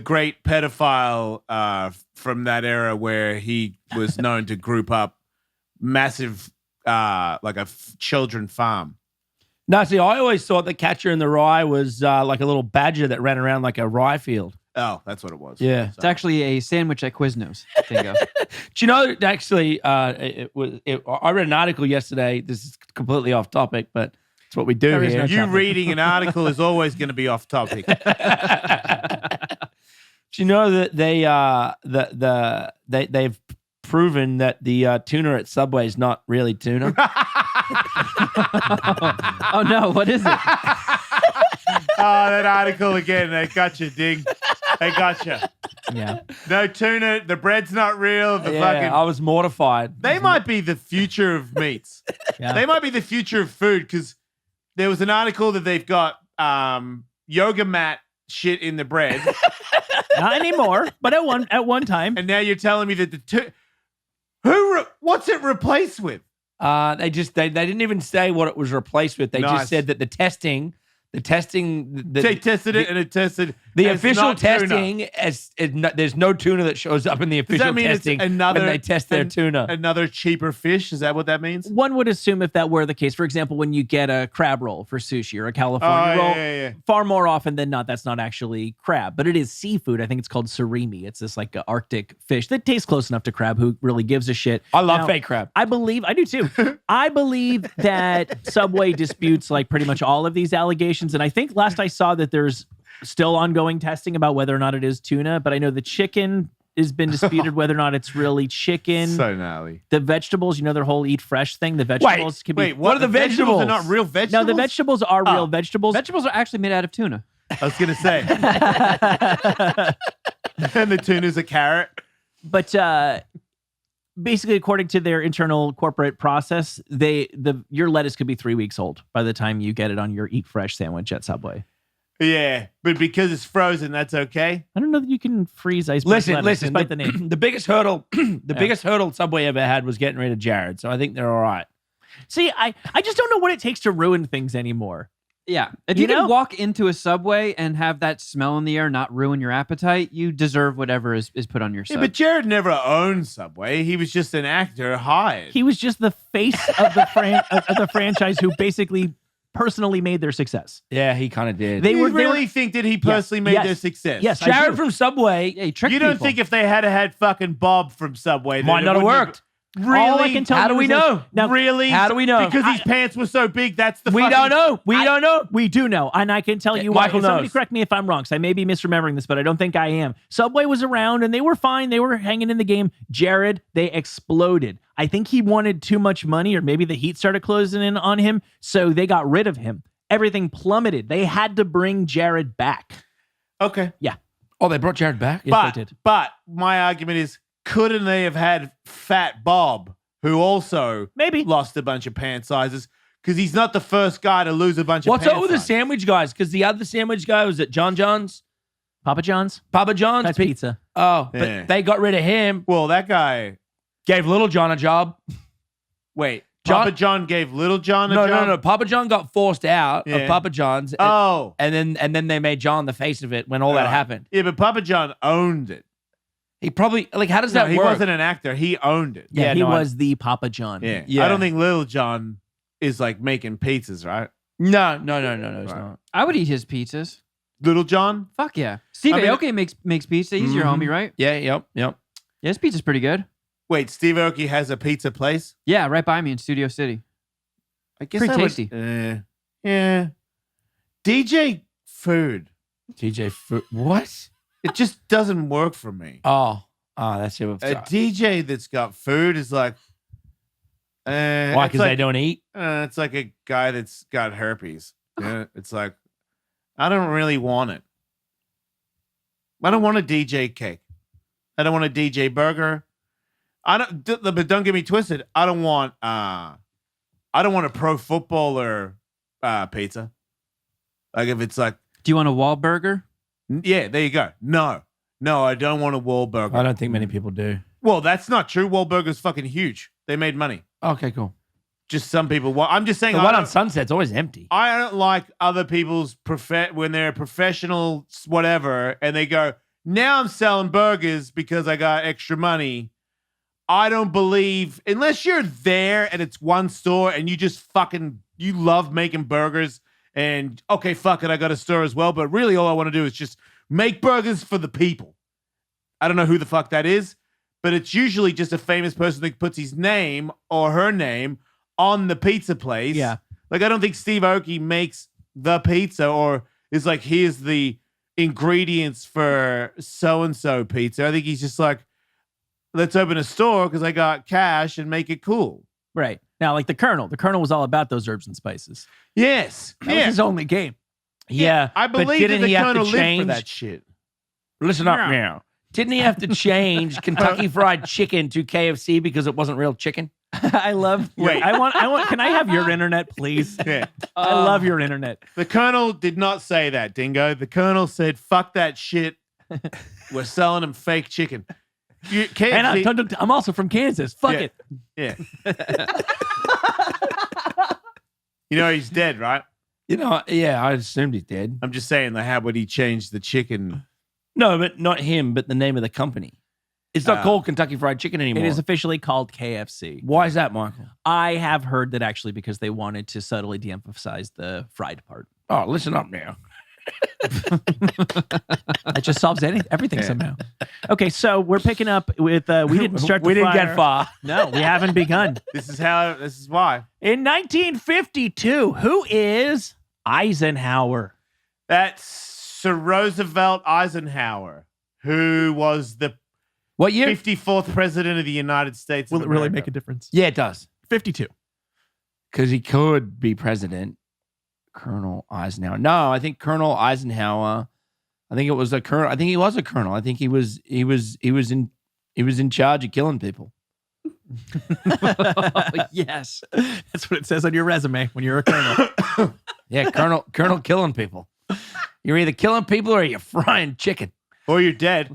great pedophile from that era where he was known to group up massive like a children farm. No, see, I always thought the Catcher in the Rye was like a little badger that ran around like a rye field. Oh, that's what it was. Yeah. It's actually a sandwich at Quiznos. Dingo. Do you know, actually, I read an article yesterday. This is completely off topic, but it's what we do There is here. no You reading an article is always going to be off topic. Do you know that they've proven that the tuna at Subway is not really tuna? Oh no, what is it? That article again. They got you, Ding. They got you. yeah. No tuna. The bread's not real. The Yeah, fucking. I was mortified. They might be the future of meats. Yeah. They might be the future of food because there was an article that they've got yoga mat shit in the bread, Not anymore, but at one time. and now you're telling me that what's it replaced with? They didn't even say what it was replaced with. They Nice. just said that the testing, They tested it and it tested. the and it's official not tuna. testing, there's no tuna that shows up in the Does official that mean testing it's another when they test their tuna. Another cheaper fish? Is that what that means? One would assume if that were the case, for example, when you get a crab roll for sushi or a California roll, yeah. far more often than not, that's not actually crab, but it is seafood. I think it's called surimi. It's this like Arctic fish that tastes close enough to crab. Who really gives a shit? I love Now, fake crab. I do too. I believe that Subway disputes like pretty much all of these allegations. And I think last I saw that there's still ongoing testing about whether or not it is tuna, but I know the chicken has been disputed whether or not it's really chicken. So gnarly. The vegetables, you know, their whole eat fresh thing. The vegetables can be. Wait, what are the vegetables? Are not real vegetables? No, the vegetables are real vegetables. Vegetables are actually made out of tuna. I was gonna say. And the tuna's a carrot. But basically, according to their internal corporate process, your lettuce could be 3 weeks old by the time you get it on your Eat Fresh sandwich at Subway. Yeah, but because it's frozen, that's okay. I don't know that you can freeze iceberg Listen, lettuce, listen. despite the name. The biggest hurdle, biggest hurdle Subway ever had was getting rid of Jared. So I think they're all right. See, I just don't know what it takes to ruin things anymore. Yeah. If You you know? can walk into a Subway and have that smell in the air not ruin your appetite, you deserve whatever is put on your Yeah, sub. but Jared never owned Subway. He was just an actor hired. He was just the face of the of the franchise who basically personally made their success. Yeah, he kind of did. They you were really think that he personally made yes, their success? yes, I Jared do. from Subway yeah, you trick You don't people. think if they had fucking Bob from Subway, might then not it have wouldn't worked. Really? All I can tell How you do we is that- know? Now, Really? How do we know? Because his pants were so big. That's the. We fucking- don't know. We don't know. we do know, and I can tell you why. Michael Somebody knows. correct me if I'm wrong, because I may be misremembering this, but I don't think I am. Subway was around, and they were fine. They were hanging in the game. Jared, they exploded. I think he wanted too much money, or maybe the heat started closing in on him, so they got rid of him. Everything plummeted. They had to bring Jared back. Okay. Oh, they brought Jared back? Yes, they did. But my argument is, couldn't they have had Fat Bob, who also Maybe. lost a bunch of pant sizes? Because he's not the first guy to lose a bunch What's of pant up with the sizes. sandwich guys? Because the other sandwich guy was at John John's, Papa John's? Papa John's. That's pizza. Oh, Yeah. but they got rid of him. Well, that guy. Gave Little John a job. Wait, John- Papa John gave Little John a No, job? no. Papa John got forced out Yeah. of Papa John's. Oh. And then they made John the face of it when all that happened. Yeah, but Papa John owned it. He probably how does No, that he work? wasn't an actor. He owned it. Yeah, Yeah, he no, I- was the Papa John. Yeah. Yeah. I don't think Little John is like making pizzas, right? No, it's Right. not. I would eat his pizzas. Little John? Fuck yeah. Steve I mean- Aoki makes pizza. He's your Mhm. homie, right? Yeah, yep. Yeah, his pizza's pretty good. Wait, Steve Aoki has a pizza place? Yeah, right by me in Studio City. I guess Pretty I would- tasty. yeah. DJ food. TJ Food. What? It just doesn't work for me. Oh, that's it. A DJ that's got food is like, Why? it's Because like, they don't eat. it's like a guy that's got herpes. Yeah, it's like, I don't really want it. I don't want a DJ cake. I don't want a DJ burger. But don't get me twisted. I don't want a pro footballer pizza. Like if it's like, Do you want a Wahlburger? yeah, there you go. No, I don't want a Wahlburger. I don't think many people do. Well, that's not true. Wahlburger's fucking huge. They made money. Okay, cool. Just some people. I'm just saying. The I one don't- on Sunset's always empty. I don't like other people's when they're professional, whatever, and they go, now I'm selling burgers because I got extra money. I don't believe, unless you're there and it's one store and you just you love making burgers and, okay, fuck it, I got a store as well, but really all I want to do is just make burgers for the people. I don't know who the fuck that is, but it's usually just a famous person that puts his name or her name on the pizza place. Yeah. Like, I don't think Steve Aoki makes the pizza or is like, here's the ingredients for so-and-so pizza. I think he's just like, let's open a store because I got cash and make it cool. Right. Now, like the Colonel was all about those herbs and spices. Yes. That was his only game. Yeah, I but believe that didn't the he have Colonel to lived for change? that shit. Listen up now. Didn't he have to change Kentucky Fried Chicken to KFC because it wasn't real chicken? I love. Wait. I want. Can I have your internet, please? Yeah. I love your internet. The Colonel did not say that, Dingo. The Colonel said, fuck that shit. We're selling them fake chicken. KFC, And I'm also from Kansas. Fuck Yeah. it. Yeah. You know he's dead, right? You know, yeah, I assumed he's dead. I'm just saying, like, how would he change the chicken? No, but not him, but the name of the company. It's not called Kentucky Fried Chicken anymore. It is officially called KFC. Why is that, Michael? I have heard that actually because they wanted to subtly de-emphasize the fried part. Oh, listen up now. That just solves everything Yeah. somehow. Okay, so we're picking up with we didn't start. We the didn't fire. get far. No, we haven't begun. This is why. In 1952, who is Eisenhower? That's Sir Roosevelt Eisenhower, who was the What year? 54th president of the United States. Will of it really America. make a difference? Yeah, it does. 52. Because he could be president. Colonel Eisenhower. No, I think Colonel Eisenhower. I think it was a colonel. I think he was a colonel. I think he was in charge of killing people. Yes, that's what it says on your resume when you're a colonel. Yeah, Colonel killing people. You're either killing people or you're frying chicken Or you're dead.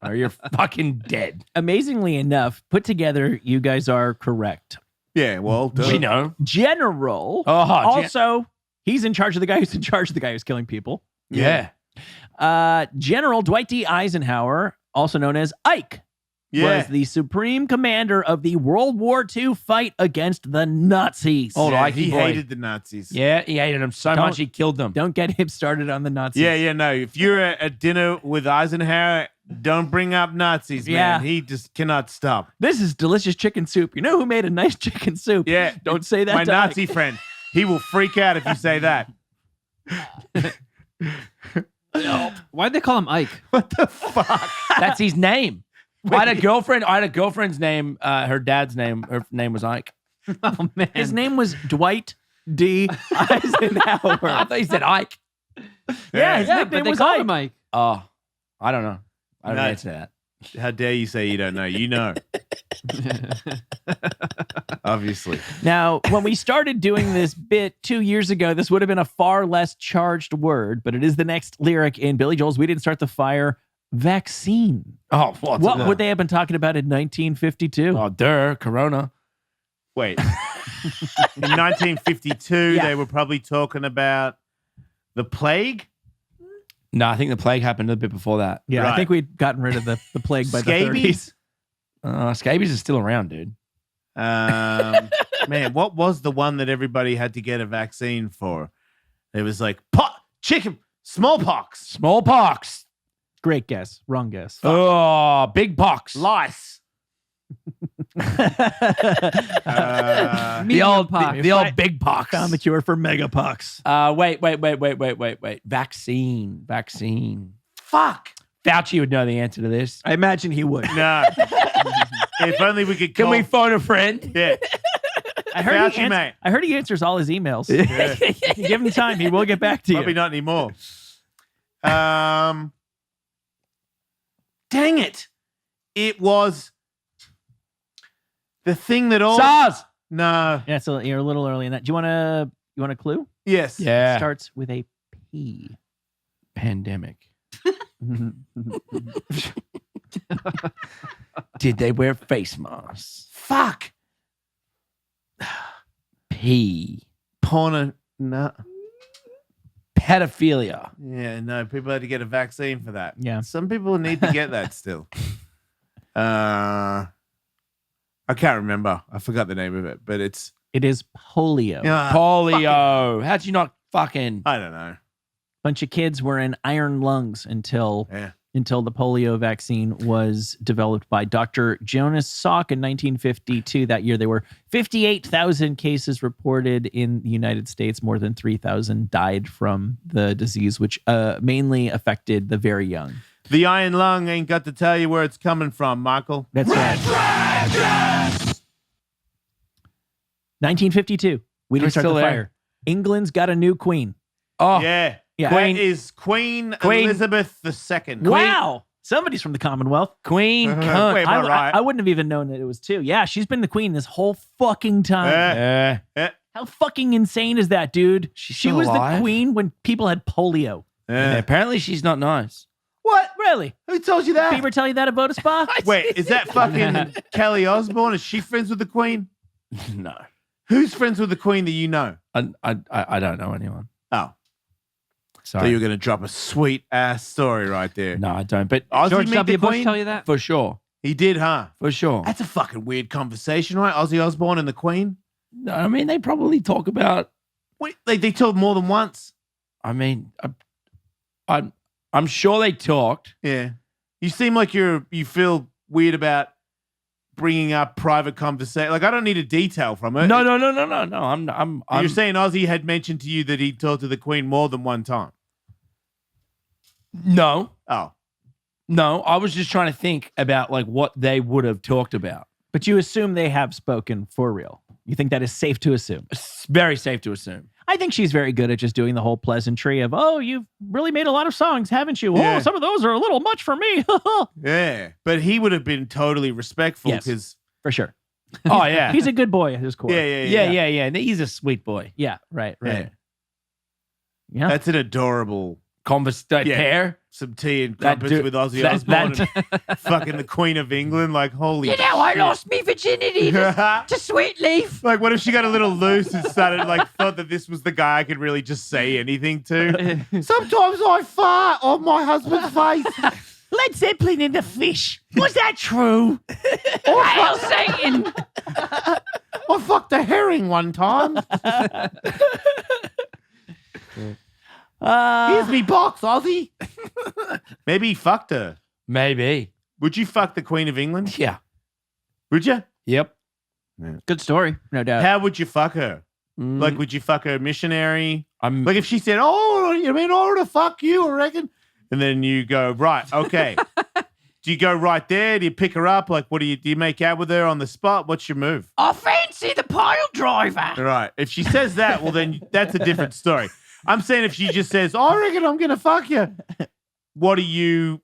or you're fucking dead. Amazingly enough, put together, you guys are correct. Yeah, well, duh. We know. General. Oh, Also, he's in charge of the guy who's in charge of the guy who's killing people. yeah. General Dwight D. Eisenhower, also known as Ike, Yeah. was the supreme commander of the World War II fight against the Nazis. Oh, Yeah, Ikey he boy. hated the Nazis. Yeah, he hated them so Don't- much he killed them. Don't get him started on the Nazis. Yeah, no. If you're at dinner with Eisenhower, don't bring up Nazis, man. Yeah. He just cannot stop. This is delicious chicken soup. You know who made a nice chicken soup? Yeah. Don't say that My to Nazi Ike. friend. He will freak out if you say that. Why'd they call him Ike? What the fuck? That's his name. I had a girlfriend's name. Her dad's name. Her name was Ike. Oh man, His name was Dwight D. Eisenhower. I thought he said Ike. Yeah, his yeah, nickname but they was call Ike. him Ike. Oh, I don't know. I don't No. answer that. How dare you say you don't know? You know. Obviously. Now, when we started doing this bit 2 years ago, this would have been a far less charged word, but it is the next lyric in Billy Joel's We Didn't Start the Fire, vaccine. Oh, What would they have been talking about in 1952? Oh, Corona. Wait. In 1952, Yeah. they were probably talking about the plague? No, I think the plague happened a bit before that. Yeah, I Right. think we'd gotten rid of the plague by the 30s. Scabies? Scabies is still around, dude. Man, what was the one that everybody had to get a vaccine for? It was like chicken, smallpox, Smallpox. Great guess. Wrong guess. Oh, big pox. lice. The old pox. the old big pox. Found the cure for megapox. Wait. Vaccine. Fuck. Fauci would know the answer to this. I imagine he would. No. If only we could Can call. we phone a friend? Yeah. I heard, Fauci, mate. I heard he answers all his emails. Yeah. You give him time, he will get back to you. Probably not anymore. Dang it. It was the thing that all. SARS. No. Yeah, so you're a little early in that. Do you want a clue? Yes. Yeah. Starts with a P. Pandemic. Did they wear face masks? Fuck. P. Porno. No. Pedophilia. Yeah, no. People had to get a vaccine for that. Yeah. Some people need to get that still. I can't remember. I forgot the name of it, but it's. It is polio. Polio. How'd you not fucking... I don't know. Bunch of kids were in iron lungs until Yeah. the polio vaccine was developed by Dr. Jonas Salk in 1952. That year, there were 58,000 cases reported in the United States. More than 3,000 died from the disease, which mainly affected the very young. The iron lung ain't got to tell you where it's coming from, Michael. That's right. 1952. We We're didn't start the still there. fire. England's got a new queen. Oh, Yeah. Yeah. Queen is Queen Elizabeth II. Wow. Somebody's from the Commonwealth. Queen cunt. Wait, am I right? I wouldn't have even known that it was two. Yeah, she's been the queen this whole fucking time. How fucking insane is that, dude? She still was alive? the queen when people had polio. Apparently she's not nice. What? Really? Who told you that? Bieber tell you that about a spa? Wait, is that fucking Kelly Osbourne? Is she friends with the Queen? No. Who's friends with the Queen that you know? I don't know anyone. Oh, so Sorry. you're going to drop a sweet ass story right there. No, I don't. But Ozzy George meet W. the Bush Queen? tell you that? for sure. He did, huh? For sure. That's a fucking weird conversation, right? Ozzy Osbourne and the Queen? No, I mean, they probably talk about... Wait, like they talked more than once. I mean, I'm sure they talked. Yeah. You seem like you feel weird about bringing up private conversation. Like I don't need a detail from it. No. I'm You're saying Ozzy had mentioned to you that he talked to the Queen more than one time. No. Oh. No, I was just trying to think about like what they would have talked about. But you assume they have spoken for real. You think that is safe to assume? It's very safe to assume. I think she's very good at just doing the whole pleasantry of, oh, you've really made a lot of songs, haven't you? Yeah. Oh, some of those are a little much for me. Yeah. But he would have been totally respectful Yes. because For sure. Oh yeah. He's a good boy at his core. yeah. He's a sweet boy. Yeah, right. Yeah. Yeah. That's an adorable Pair. some tea and That crumpets dude- with Ozzy that- Osbourne and fucking the Queen of England. Like, holy shit. I lost me virginity to Sweet Leaf. Like, what if she got a little loose and started, like, thought that this was the guy I could really just say anything to? Sometimes I fart on my husband's face. Led Zeppelin in the fish. Was that true? Hail Satan. I fucked a herring one time. Here's me box, Ozzy. Maybe he fucked her. Maybe. Would you fuck the Queen of England? Yeah. Would you? Yep. Good story. No doubt. How would you fuck her? Mm, Like, would you fuck her missionary? I'm Like, if she said, "Oh, you mean I ought to fuck you?" I reckon. And then you go, right, okay. Do you go right there? Do you pick her up? Like, what do you make out with her on the spot? What's your move? I fancy the pile driver. Right. If she says that, well, then that's a different story. I'm saying if she just says, "I reckon I'm gonna fuck you," what do you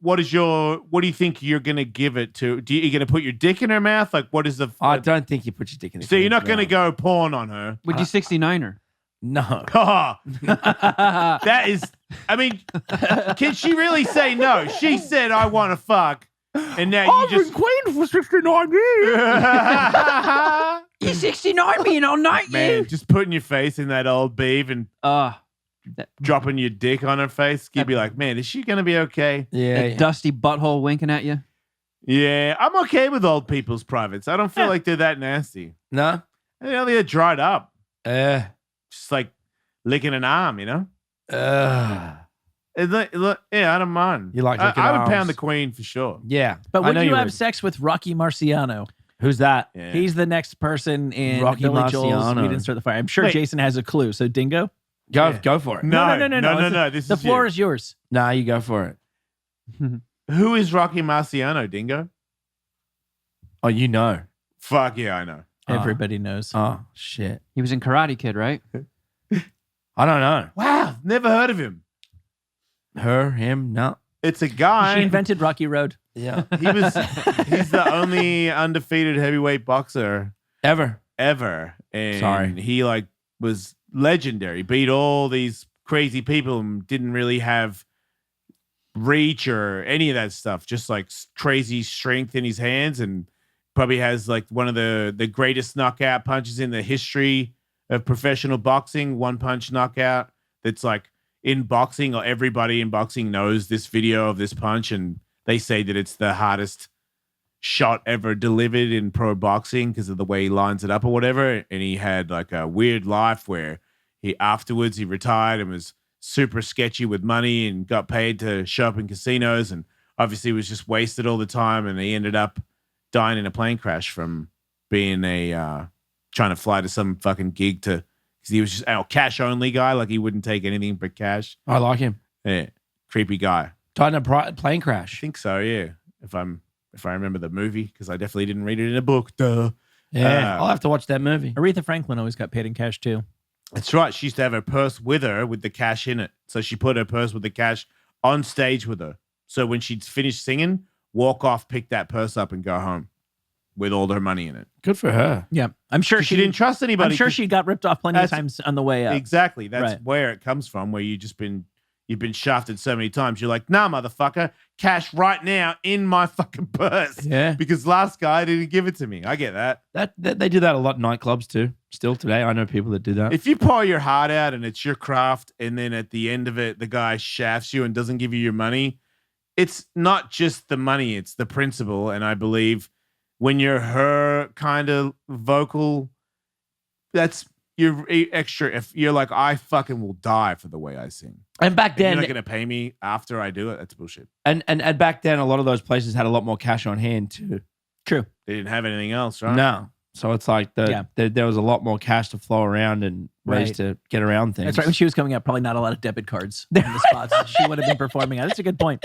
think you're gonna give it to? You gonna put your dick in her mouth? Like, what is the? I don't think you put your dick in the So you're not gonna mouth. go porn on her? Would you 69er? No. Oh, that is. I mean, can she really say no? She said, "I want to fuck," and now you just. queen for 69 years. You 69 me and I'll night Man, just putting your face in that old beeve and dropping your dick on her face, you'd be like, "Man, is she gonna be okay?" Yeah. That dusty butthole winking at you. Yeah, I'm okay with old people's privates. I don't feel like they're that nasty. No. I think they're dried up, just like licking an arm, you know. Yeah, I don't mind. You like licking I would arms? pound the Queen for sure. Yeah. But I would know you have would. sex with Rocky Marciano? Who's that? Yeah. He's the next person in Rocky Billy Joel's Marciano. We Didn't Start the Fire. I'm sure Wait. Jason has a clue. So Dingo? Go for it. No. It's- This The is floor you. is yours. Nah, you go for it. Who is Rocky Marciano, Dingo? Oh, you know. Fuck yeah, I know. Everybody knows. Oh, shit. He was in Karate Kid, right? I don't know. Wow, never heard of him. Her, him, no. It's a guy. She invented Rocky Road. Yeah. He's the only undefeated heavyweight boxer Ever. ever. And Sorry. he like was legendary. Beat all these crazy people and didn't really have reach or any of that stuff. Just like crazy strength in his hands, and probably has like one of the greatest knockout punches in the history of professional boxing. One punch knockout. That's like in boxing, or everybody in boxing knows this video of this punch, and they say that it's the hardest shot ever delivered in pro boxing because of the way he lines it up or whatever. And he had like a weird life where he retired and was super sketchy with money and got paid to show up in casinos, and obviously was just wasted all the time. And he ended up dying in a plane crash from being trying to fly to some fucking gig because he was just a cash only guy. Like he wouldn't take anything but cash. I like him. Yeah. Creepy guy. Died in a plane I crash. think so. Yeah. If I remember the movie, because I definitely didn't read it in a book. Duh. Yeah, I'll have to watch that movie. Aretha Franklin always got paid in cash too. That's right. She used to have her purse with her with the cash in it. So she put her purse with the cash on stage with her. So when she'd finished singing, walk off, pick that purse up, and go home with all her money in it. Good for her. Yeah, I'm sure She didn't trust anybody. I'm sure 'cause- she got ripped off plenty of That's- times on the way up. Exactly. That's Right. where it comes from, where you've been shafted so many times. You're like, nah, motherfucker, cash right now in my fucking purse. Yeah. Because last guy didn't give it to me. I get that. That they do that a lot in nightclubs too. Still today, I know people that do that. If you pour your heart out and it's your craft, and then at the end of it, the guy shafts you and doesn't give you your money, it's not just the money, it's the principle. And I believe when you're her kind of vocal, that's you're extra. If you're like, I fucking will die for the way I sing. And back If you're then, not going to pay me after I do it, that's bullshit. and back then, a lot of those places had a lot more cash on hand too. True. They didn't have anything else, right? No, so it's like there was a lot more cash to flow around and ways Right. to get around things. That's right. When she was coming up, probably not a lot of debit cards in the spots she would have been performing at. That's a good point.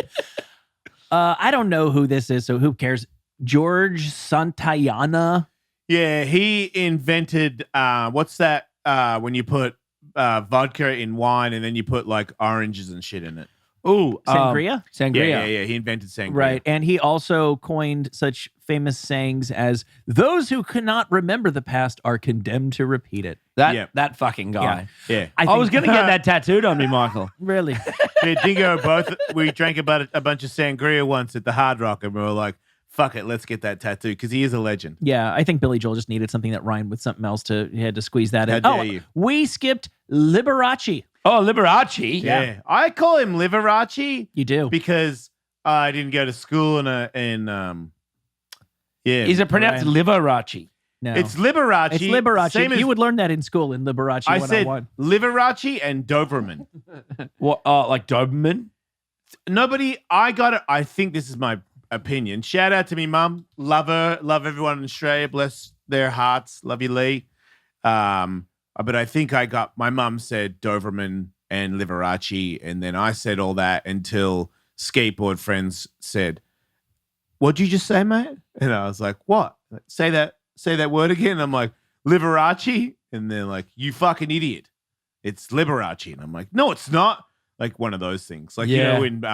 I don't know who this is, so who cares? George Santayana. Yeah, he invented what's that when you put vodka in wine and then you put like oranges and shit in it. Ooh, Sangria? Sangria. Yeah. He invented sangria. Right. And he also coined such famous sayings as, those who cannot remember the past are condemned to repeat it. That fucking guy. Yeah. I was gonna get that tattooed on me, Michael. Really? Yeah, Dingo, we drank about a bunch of sangria once at the Hard Rock, and we were like, fuck it, let's get that tattoo, because he is a legend. Yeah, I think Billy Joel just needed something that rhymed with something else he had to squeeze that in. How dare you. We skipped Liberace. Oh, Liberace. Yeah. I call him Liverace You do. because I didn't go to school yeah. Is it pronounced Right. Liberace? No. It's Liberace. It's Liberace. Same as You would learn that in school in Liberace I said 101. Liberace and Doberman. What? Like Doberman? I got it. I think this is my opinion. Shout out to me, mum. Love her. Love everyone in Australia. Bless their hearts. Love you, Lee. But I think my mum said Doberman and Liberace, and then I said all that until skateboard friends said, "What'd you just say, mate?" And I was like, "What? Say that word again." And I'm like, "Liberace," and they're like, "You fucking idiot. It's Liberace." And I'm like, "No, it's not." Like one of those things. Like, Yeah. you know,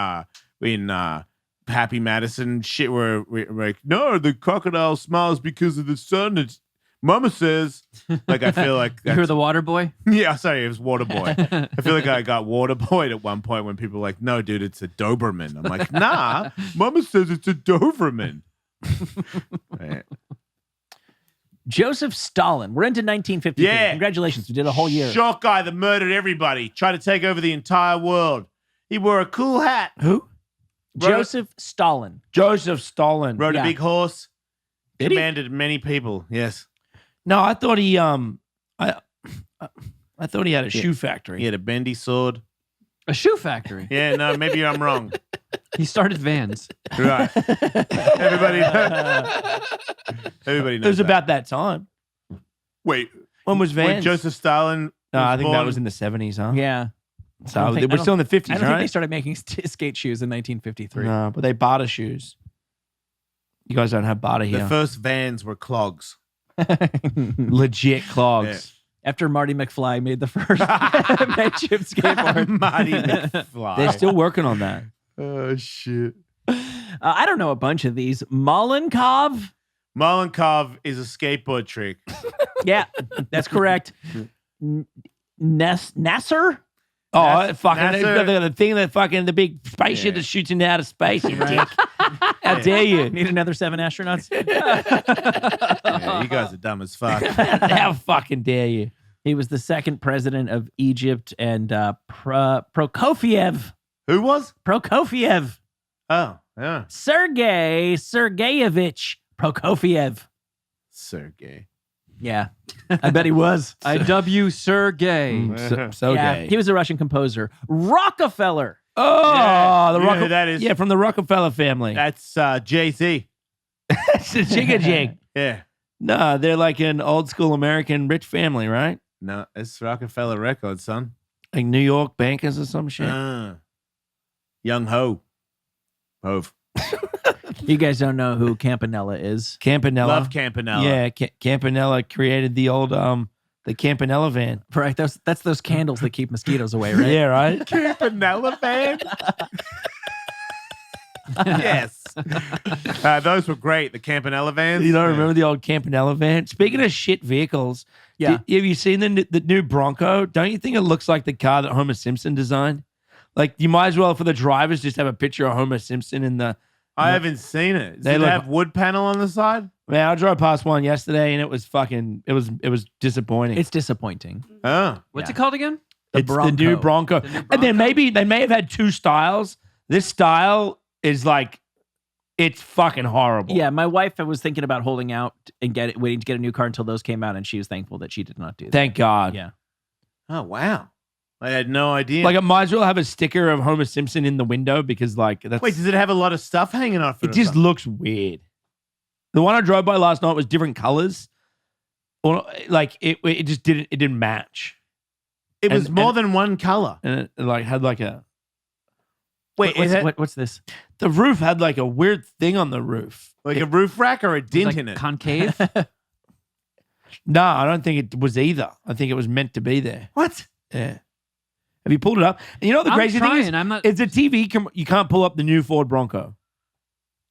in Happy Madison shit where we're like, no, the crocodile smiles because of the sun. It's Mama says. Like, I feel like You hear the water boy? yeah, sorry, it was Waterboy. I feel like I got Waterboyed at one point when people were like, no, dude, it's a Doberman. I'm like, nah, Mama says it's a Doberman. Right. Joseph Stalin. We're into 1953. Yeah. Congratulations. We did a whole year. Short guy that murdered everybody, tried to take over the entire world. He wore a cool hat. Who? Joseph Stalin. Joseph Stalin. Rode Yeah. a big horse. Did he? Commanded many people. Yes. No, I thought he I thought he had a shoe factory. He had a bendy sword. A shoe factory. Yeah, no, maybe I'm wrong. He started Vans. Right. Everybody It knows was about that time. Wait, When was when Vans? Joseph Stalin No, I think that born- was in the 70s, huh? Yeah. So I don't think- we're still in the 50s, I don't think they right? started making skate shoes in 1953. No, but they barter shoes. You guys don't have barter the here. first Vans were clogs. Legit clogs. After Marty McFly made the first makeshift skateboard. Marty McFly. They're still working on that. Oh, shit. I don't know a bunch of these. Malenkov? Malenkov is a skateboard trick. Yeah, that's correct. Nasser? Oh, NASA- fucking NASA- the thing that fucking the big spaceship Yeah. that shoots into outer space. You dick. How dare you? Need another 7 astronauts? Yeah, you guys are dumb as fuck. How fucking dare you? He was the second president of Egypt, and Prokofiev. Who was? Prokofiev. Oh, yeah. Sergei Sergeyevich Prokofiev. Sergey. Yeah, I bet he was. I W Sir Gay. So yeah, gay. he was a Russian composer. Rockefeller. Oh, Yeah. the You know Rock. who that is? Yeah, from the Rockefeller family. That's Jay-Z. That's a jigga jig. Yeah. No, they're like an old school American rich family, right? No, it's Rockefeller Records, son. Like New York bankers or some shit. Young Ho. Hove. You guys don't know who Campanella is. Campanella. Love Campanella. Yeah, Campanella created the old the Campanella van. Right, that's those candles that keep mosquitoes away, right? Yeah, right. Campanella fan? Yes. Those were great. The Campanella vans. You don't remember the old Campanella van? Speaking of shit vehicles, Yeah. have you seen the new Bronco? Don't you think it looks like the car that Homer Simpson designed? Like, you might as well, for the drivers, just have a picture of Homer Simpson in the... I haven't seen it. Does They it look- have wood panel on the side? Man, I drove past one yesterday, and it was fucking... It was disappointing. It's disappointing. Oh. What's Yeah. it called again? It's the new Bronco. The new And then Bronco? maybe they may have had two styles. This style is like... It's fucking horrible. Yeah, my wife was thinking about holding out and waiting to get a new car until those came out, and she was thankful that she did not do that. Thank God. Yeah. Oh, wow. I had no idea. Like, it might as well have a sticker of Homer Simpson in the window because, like, that's... Wait, does it have a lot of stuff hanging off it? It or just something? looks weird. The one I drove by last night was different colors. Or like it just didn't match. It was and- more and- than one color. And it like had like a Wait, What's this? the roof had like a weird thing on the roof. like a roof rack or a dint Like in it? concave. No, I don't think it was either. I think it was meant to be there. What? Yeah. Have you pulled it up? And you know what the I'm crazy thing is? trying. I'm not. It's a TV. You can't pull up the new Ford Bronco.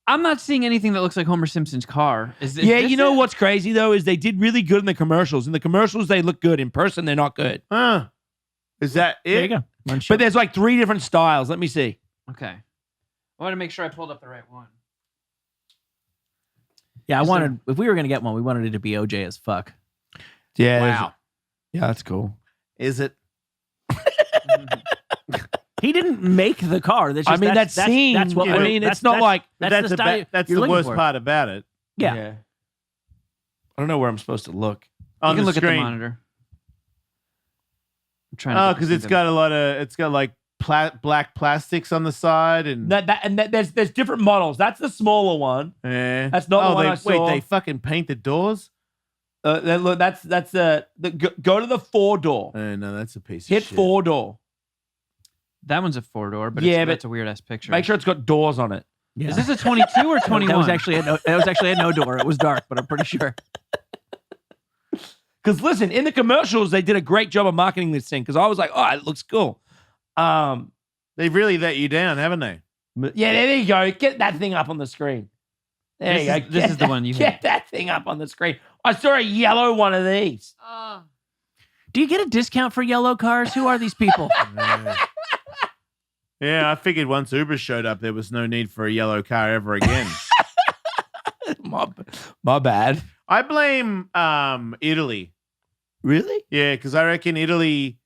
I'm not seeing anything that looks like Homer Simpson's car. Is Yeah, this you know it? what's crazy though is they did really good in the commercials. In the commercials, they look good. In person, they're not good. Huh. Is that it? There you go. But there's like 3 different styles. Let me see. Okay. I want to make sure I pulled up the right one. Yeah, Is if we were going to get one, we wanted it to be OJ as fuck. Yeah. Wow. Yeah, that's cool. Is it? He didn't make the car. That's I just, mean, that's, that scene. That's what I mean, it's not like That's the style that's you're the looking worst for. part about it. Yeah. I don't know where I'm supposed to look. You On can the look at the screen. monitor. I'm trying. Oh, to because see it's them. got a lot of like black plastics on the side and There's different models. That's the smaller one. yeah. That's not the one they, I saw. Wait, they fucking paint the doors? Look, that's go to the 4-door. No, that's a piece Hit of shit. 4-door. That one's a 4-door, but Yeah, it's, but that's a weird ass picture. Make sure it's got doors on it. Yeah. Is this a 22 or 21? That was actually a no door. It was dark, but I'm pretty sure. Because listen, in the commercials, they did a great job of marketing this thing. Because I was like, oh, it looks cool. They've really let you down, haven't they? Yeah, there you go. Get that thing up on the screen. There you go. This is the one you Get that thing up on the screen. I saw a yellow one of these. Do you get a discount for yellow cars? Who are these people? Yeah, I figured once Uber showed up, there was no need for a yellow car ever again. My bad. I blame Italy. Really? Yeah, because I reckon Italy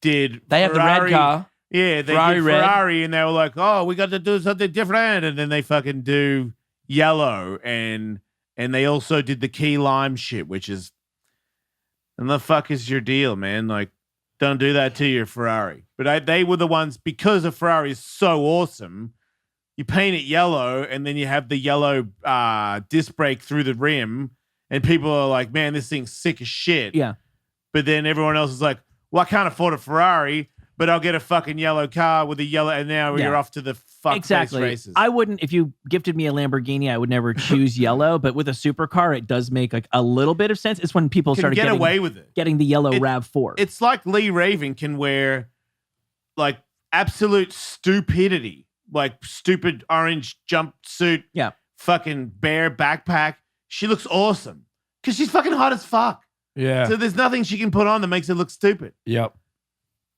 did. They have the red Ferrari- car. Yeah, they Ferrari did red. Ferrari, and they were like, "Oh, we got to do something different," and then they fucking do yellow, and they also did the key lime shit, which is, and the fuck is your deal, man? Like, don't do that to your Ferrari. But they were the ones, because a Ferrari is so awesome. You paint it yellow, and then you have the yellow disc brake through the rim, and people are like, "Man, this thing's sick as shit." Yeah. But then everyone else is like, "Well, I can't afford a Ferrari, but I'll get a fucking yellow car with a yellow," and now Yeah. you're off to the fuck Exactly. races. I wouldn't, if you gifted me a Lamborghini, I would never choose yellow. But with a supercar, it does make like a little bit of sense. It's when people can started get getting, away with it. getting the yellow It- RAV4. It's like Lee Raven can wear like absolute stupidity, like stupid orange jumpsuit, Yeah. fucking bear backpack. She looks awesome because she's fucking hot as fuck. Yeah. So there's nothing she can put on that makes it look stupid. Yep.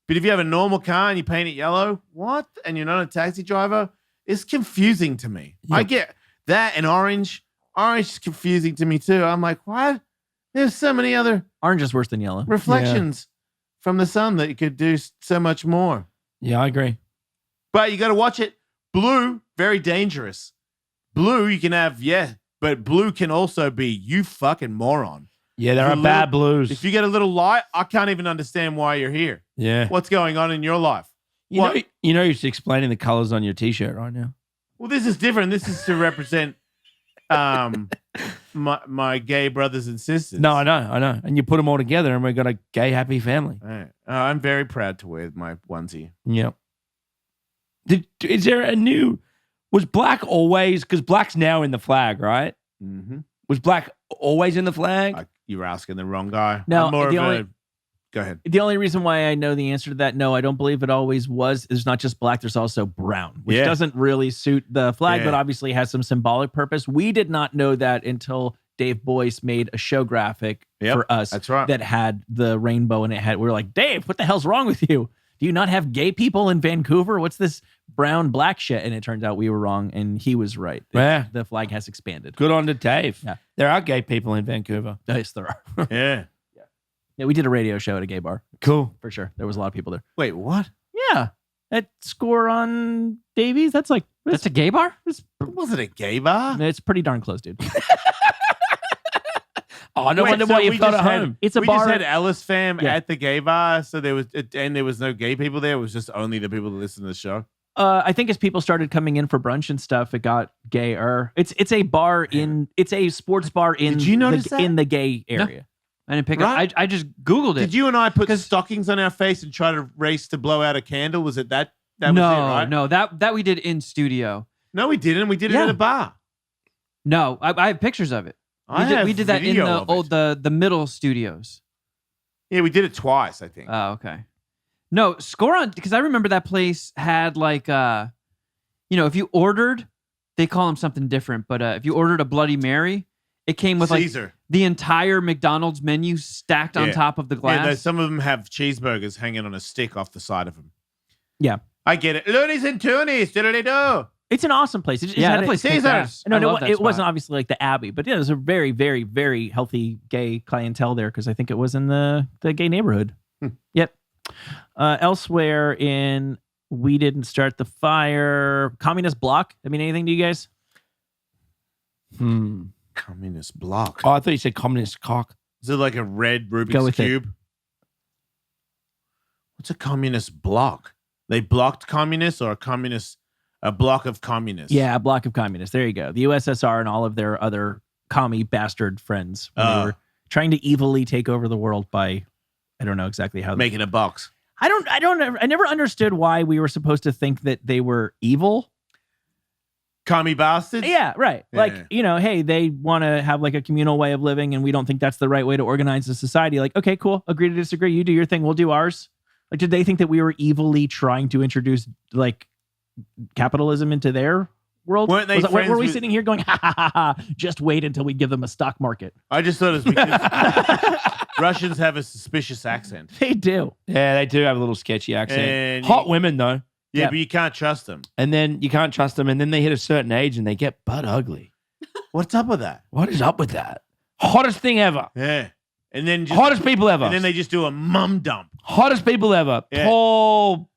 But if you have a normal car and you paint it yellow, what? And you're not a taxi driver, it's confusing to me. Yep. I get that and orange. Orange is confusing to me too. I'm like, what? There's so many other Orange is worse than yellow. reflections from the sun that you could do so much more. Yeah, I agree. But you got to watch it. Blue, very dangerous. Blue, you can have, but blue can also be you fucking moron. Yeah, there If are you're bad little- blues. If you get a little light, I can't even understand why you're here. Yeah. What's going on in your life? You What? know, you're explaining the colors on your t-shirt right now. Well, this is different. This is to represent my gay brothers and sisters. No, I know. And you put them all together and we've got a gay, happy family. All right. I'm very proud to wear my onesie. Yep. Is there a new, was black always, because black's now in the flag, right? Mm-hmm. Was black always in the flag? You were asking the wrong guy. No, I'm more the of only- a. Go ahead. The only reason why I know the answer to that, no, I don't believe it always was. There's not just black, there's also brown, which Yeah. doesn't really suit the flag, Yeah. but obviously has some symbolic purpose. We did not know that until Dave Boyce made a show graphic Yep, for us that's right. that had the rainbow and it had, we were like, Dave, what the hell's wrong with you? Do you not have gay people in Vancouver? What's this brown black shit? And it turns out we were wrong and he was right. Yeah. The flag has expanded. Good on to Dave. Yeah. There are gay people in Vancouver. Yes, there are. Yeah. Yeah, we did a radio show at a gay bar Cool. for sure. There was a lot of people there. Wait, what? Yeah. That score on Davies, that's like, That's a gay bar? Was it a gay bar? it's pretty darn close, dude. Oh, no Wait, wonder so why you we felt just at had- home. It's a we bar. just had Ellis fam Yeah. at the gay bar, so there was no gay people there. It was just only the people that listen to the show. I think as people started coming in for brunch and stuff, it got gayer. It's a bar it's a sports bar in Did you notice that? in the gay area. I didn't pick Right. up. I just Googled it. Did you and I put 'Cause- stockings on our face and try to race to blow out a candle? Was it that? That no, was it, right? no, that we did in studio. No, we didn't. We did it Yeah. at a bar. No, I have pictures of it. We did that in video the of old the middle studios. Yeah, we did it twice, I think. Oh, okay. No, score on because I remember that place had like if you ordered, they call them something different, but if you ordered a Bloody Mary, it came with like Caesar. the entire McDonald's menu stacked on Yeah. top of the glass. Yeah, some of them have cheeseburgers hanging on a stick off the side of them. Yeah. I get it. Loonies and toonies. Diddly-do. It's an awesome place. It just yeah, had that a- place kicked Caesars. ass. No, I love that it spot. wasn't obviously like the Abbey, but yeah, it was a very, very, very healthy gay clientele there because I think it was in the gay neighborhood. Yep. Elsewhere in We Didn't Start the Fire, Communist Bloc. I mean, anything to you guys? Communist block. Oh, I thought you said communist cock. Is it like a red Go Rubik's with it. Cube? What's a communist block? They blocked communists or a block of communists? Yeah, a block of communists. There you go. The USSR and all of their other commie bastard friends when they were trying to evilly take over the world by, I don't know exactly how. Making a box. I never understood why we were supposed to think that they were evil. Commie bastards? Yeah, right. Yeah. Like, hey, they want to have like a communal way of living and we don't think that's the right way to organize a society. Like, okay, cool. Agree to disagree. You do your thing. We'll do ours. Like, did they think that we were evilly trying to introduce like capitalism into their world? Weren't they Were friends we with- sitting here going, ha ha ha ha, just wait until we give them a stock market? I just thought it was because Russians have a suspicious accent. They do. Yeah, they do have a little sketchy accent. And Hot women, though. Yeah, Yeah. but you can't trust them. And then you can't trust them. And then they hit a certain age and they get butt ugly. What's up with that? What is up with that? Hottest thing ever. Yeah. And then just, Hottest people ever. and then they just do a mum dump. Hottest people ever. Yeah. Tall,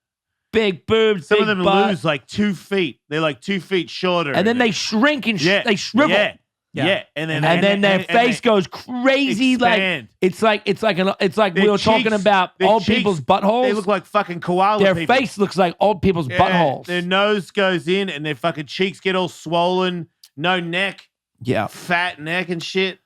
big boobs, Some big of them butt. lose like 2 feet. They're like 2 feet shorter. And then they shrink and yeah, they shrivel. Yeah. Yeah. Yeah. And then And then their face they goes crazy. Like expand. it's like Their we were talking cheeks- about their old cheeks, people's buttholes. They look like fucking koala their people. face looks like old people's Yeah, buttholes. Their nose goes in and their fucking cheeks get all swollen. No neck. Yeah. Fat neck and shit.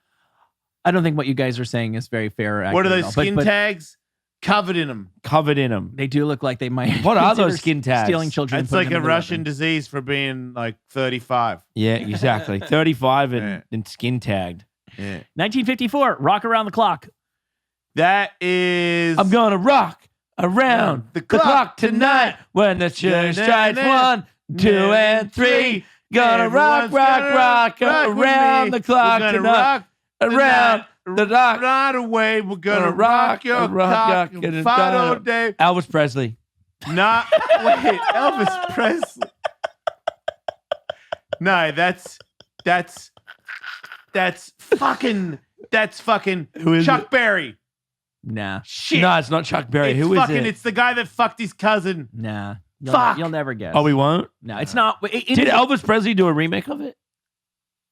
I don't think what you guys are saying is very fair. Or What are accurate those at all, skin but tags? Covered in them. Covered in them. They do look like they might. What are those consider skin tags? Stealing children. and It's putting like them a in the Russian weapon. disease for being like 35. Yeah, exactly. 35 and, Yeah. and skin tagged. Yeah. 1954. Rock Around the Clock. That is. I'm gonna rock around The the clock clock tonight when the church strikes 1, 2, and 3. Gonna rock, Everyone's rock, gonna rock with around me. the clock We're gonna tonight. rock Around, rock. Right away, we're gonna Gonna rock your cock and and fight all fight. day. Elvis Presley. Nah, wait, Elvis Presley. No, that's fucking Who is Chuck it? Berry. Nah. Shit. No, it's not Chuck Berry. It's Who is fucking, it? It's the guy that fucked his cousin. Nah. Fuck. You'll never guess. Oh, we won't? No, it's not. Did Elvis Presley do a remake of it?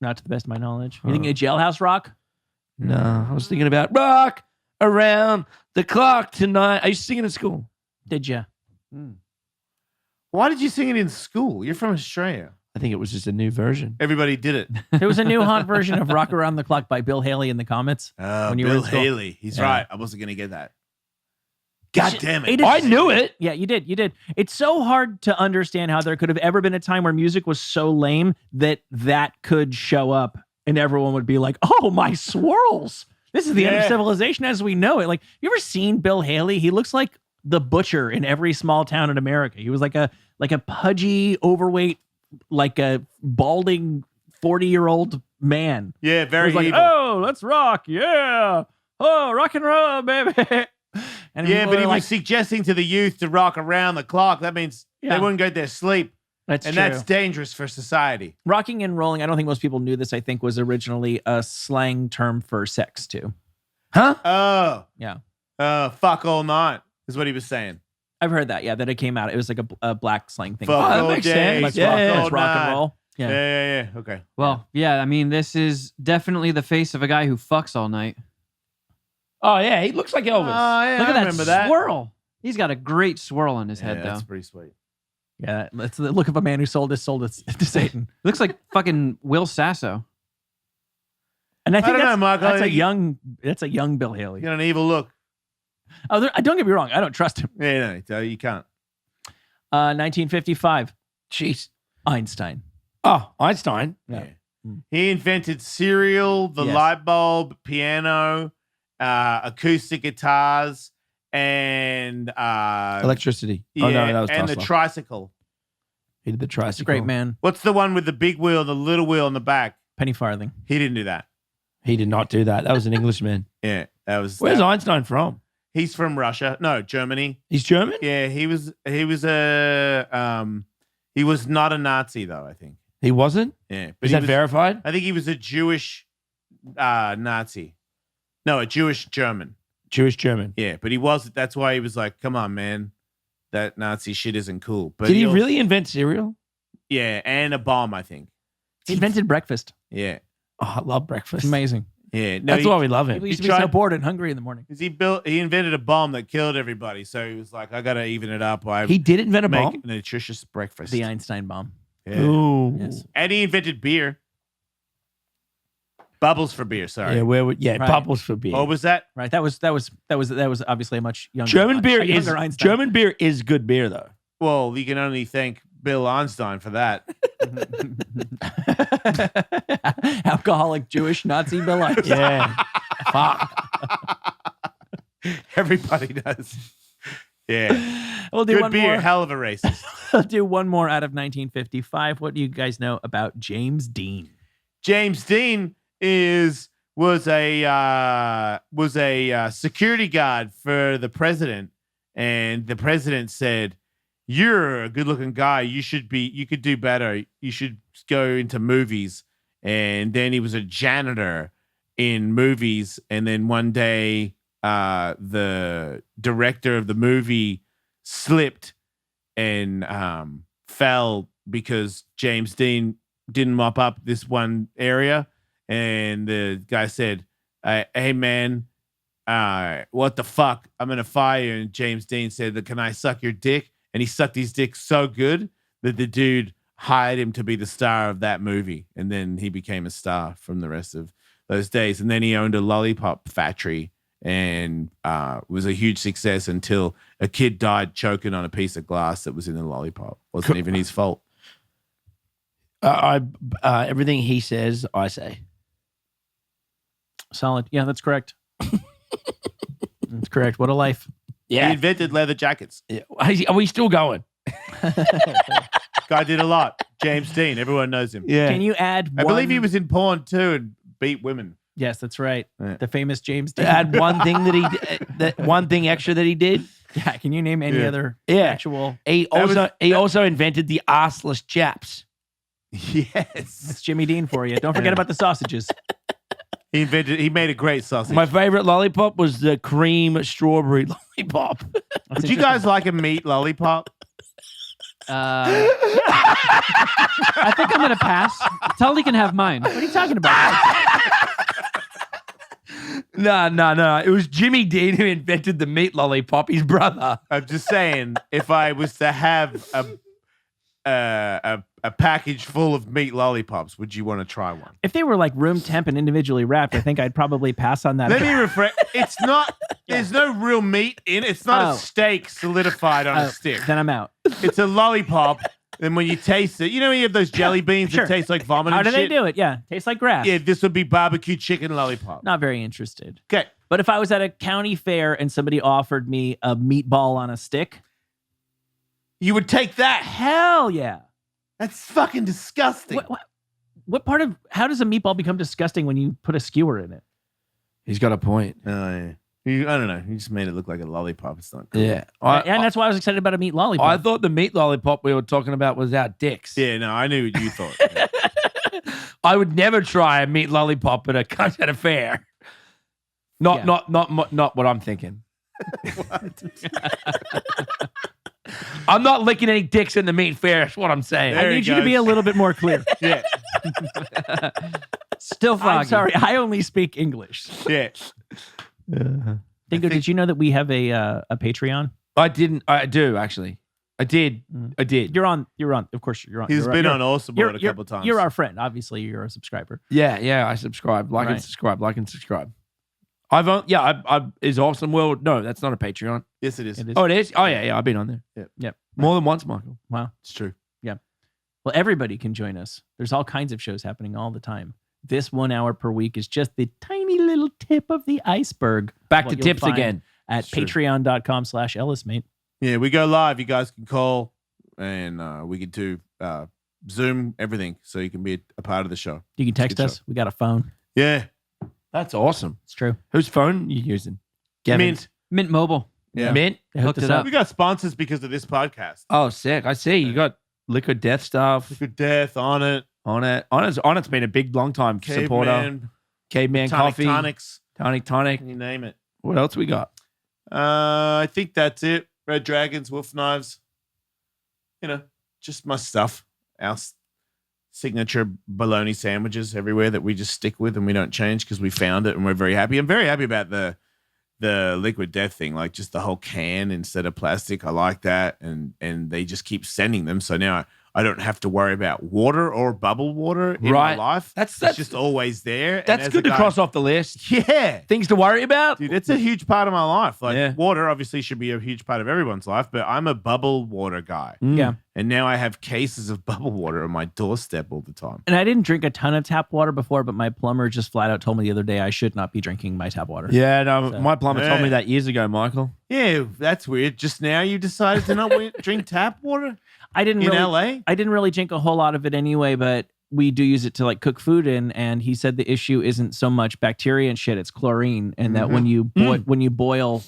Not to the best of my knowledge. You thinking of Jailhouse Rock? No, I was thinking about rock around the clock tonight. I used to sing it in school. Did you? Why did you sing it in school? You're from Australia. I think it was just a new version. Everybody did it. There was a new hot version of Rock Around the Clock by Bill Haley in the comments. When you were Bill in school. Haley. He's Yeah. right. I wasn't going to get that. God damn it. It is- I knew it. Yeah, you did. You did. It's so hard to understand how there could have ever been a time where music was so lame that could show up and everyone would be like, "Oh, my swirls. This is the end of Yeah. civilization as we know it." Like, you ever seen Bill Haley? He looks like the butcher in every small town in America. He was like a pudgy, overweight, like a balding 40-year-old man. Yeah, He very was like, evil. "Oh, let's rock. Yeah. Oh, rock and roll, baby." And Yeah, people but are he like, was suggesting to the youth to rock around the clock. That means Yeah. they wouldn't go to their sleep. that's And true. that's dangerous for society. Rocking and rolling, I don't think most people knew this, I think was originally a slang term for sex too. Huh? Oh. Yeah. Fuck all night is what he was saying. I've heard that. Yeah, that it came out. It was like a black slang thing. Fuck that all makes day. sense. Let's Fuck rock, yeah, all let's rock and night. roll. Yeah, Yeah. yeah. Okay. Well, yeah, I mean, this is definitely the face of a guy who fucks all night. Oh, yeah. He looks like Elvis. Yeah, Look I at that remember that. swirl. He's got a great swirl on his Yeah, head, though. that's pretty sweet. Yeah, that's the look of a man who sold his soul to Satan. Looks like fucking Will Sasso. And I think don't know, Mark. I that's a think- young Bill Haley. You got an evil look. Oh, don't get me wrong. I don't trust him. Yeah, no, you can't. 1955, Jeez. Einstein. Oh, Einstein. Yeah. He invented cereal, the Yes. light bulb, piano, acoustic guitars, and Electricity. yeah, Oh, no, that was and Tesla. the tricycle. He did the He's a tricycle. great man. What's the one with the big wheel, the little wheel on the back? Penny farthing. He didn't do that. He did not do that. That was an Englishman. Yeah, that was. Where's that- Einstein from? He's from Russia. No, Germany. He's German? Yeah, he was not a Nazi though. I think. He wasn't? Yeah, but Is he that was, verified? I think he was a Jewish Nazi. No, a Jewish German. Jewish German. Yeah, but he was. That's why he was like, "Come on, man, that Nazi shit isn't cool." But Did he also- really invent cereal? Yeah, and a bomb, I think. He invented breakfast. Yeah, Oh, I love breakfast. It's amazing. yeah. No, That's why we love him. People used to He be so tried- bored and hungry in the morning. he invented a bomb that killed everybody. So he was like, "I gotta even it up. I He did invent a make bomb? a nutritious breakfast." The Einstein bomb. Yeah. Ooh. Yes. And he invented beer. Bubbles for beer. Sorry. Yeah, Right. bubbles for beer. What was that? Right. That was obviously a much younger. German beer a is younger Einstein. German beer is good beer though. Well, you can only thank Bill Einstein for that. Alcoholic Jewish Nazi Bill Einstein. Yeah. Fuck. Everybody does. Yeah. We'll do Good one beer. more. Hell of a racist. We'll do one more out of 1955. What do you guys know about James Dean? James Dean was a security guard for the president, and the president said, "You're a good-looking guy. You could do better. You should go into movies." And then he was a janitor in movies, and then one day, the director of the movie slipped and fell because James Dean didn't mop up this one area, and the guy said, "Hey man, what the fuck? I'm gonna fire you." And James Dean said, "Can I suck your dick?" And he sucked his dick so good that the dude hired him to be the star of that movie, and then he became a star from the rest of those days. And then he owned a lollipop factory and was a huge success until a kid died choking on a piece of glass that was in the lollipop. Wasn't even his fault. Everything he says, I say. Solid. Yeah, that's correct. That's correct. What a life. He Yeah. invented leather jackets. Yeah. Are we still going? Guy did a lot. James Dean, everyone knows him. Yeah. Can you add I one? believe he was in porn too and beat women. Yes, that's right. Yeah. The famous James Dean. Add one thing that that one thing extra that he did. Yeah, can you name any other actual? He also invented the arseless chaps. Yes. It's Jimmy Dean for you. Don't forget about the sausages. He made a great sausage. My favorite lollipop was the cream strawberry lollipop. Would you guys like a meat lollipop? I think I'm gonna pass. Tully can have mine. What are you talking about? No. It was Jimmy Dean who invented the meat lollipop, his brother. I'm just saying, if I was to have a package full of meat lollipops, would you want to try one? If they were like room temp and individually wrapped, I think I'd probably pass on that. Let me rephrase. It's not. There's no real meat in it. It's not a steak solidified on a stick. Then I'm out. It's a lollipop. And when you taste it, you know, you have those jelly beans that taste like vomit. How and do they shit? do it? Yeah, tastes like grass. Yeah, this would be barbecue chicken lollipop. Not very interested. Okay. But if I was at a county fair and somebody offered me a meatball on a stick, You would take that. hell yeah. That's fucking disgusting. What part of how does a meatball become disgusting when you put a skewer in it? He's got a point. Yeah. I don't know. You just made it look like a lollipop. It's not cool. Yeah. And that's why I was excited about a meat lollipop. I thought the meat lollipop we were talking about was our dicks. Yeah, no, I knew what you thought. Yeah. I would never try a meat lollipop at a fair. Not what I'm thinking. I'm not licking any dicks in the meat fair. That's what I'm saying. There I he need you to be goes. a little bit more clear. Yeah. Still foggy. I'm sorry, I only speak English. Yeah. Dingo, did you know that we have a Patreon? I didn't. I do actually. I did. I did. You're on. Of course, you're on. He's you're been you're- on Awesome World a couple times. You're our friend. Obviously, you're a subscriber. Yeah. I subscribe. Like and Right. subscribe. Like and subscribe. Is Awesome World? No, that's not a Patreon. Yes, it is. It is. Oh, it is. Oh yeah. I've been on there. Yep. More than once, Michael. Wow. It's true. Well, everybody can join us. There's all kinds of shows happening all the time. This 1 hour per week is just the tiny little tip of the iceberg. Back What to you'll tips find again. at It's true. patreon.com/Ellis, mate. Yeah, we go live. You guys can call and we can do Zoom, everything. So you can be a part of the show. You can text Good us. We got a phone. Yeah. That's awesome. It's true. Whose phone you using? Kevin's. Mint. Mint Mobile. Yeah. Mint. They hooked Hooked us it up. up. We got sponsors because of this podcast. Oh, sick. I see. You got Liquid Death stuff Good Death on it. on it. On it's been a big long time supporter. Caveman. Caveman Tonic Coffee. Tonics. Tonic. You name it. What else we got? I think that's it. Red Dragons, Wolf Knives. You know, just my stuff. Our signature bologna sandwiches everywhere that we just stick with and we don't change because we found it and we're very happy. I'm very happy about the Liquid Death thing, like just the whole can instead of plastic. I like that, and they just keep sending them. So now I don't have to worry about water or bubble water in my Right. life. That's It's just always there. And That's as good a to guy- cross off the list. Yeah. Things to worry about. Dude, it's a huge part of my life. Like Yeah. water obviously should be a huge part of everyone's life, but I'm a bubble water guy. Yeah. And now I have cases of bubble water on my doorstep all the time. And I didn't drink a ton of tap water before, but my plumber just flat out told me the other day I should not be drinking my tap water. Yeah, no, So- my plumber told me Yeah. that years ago, Michael. Yeah, that's weird. Just now you decided to not drink tap water I didn't in really, LA? I didn't really drink a whole lot of it anyway, but we do use it to like cook food in. And he said the issue isn't so much bacteria and shit; it's chlorine. And that when you boil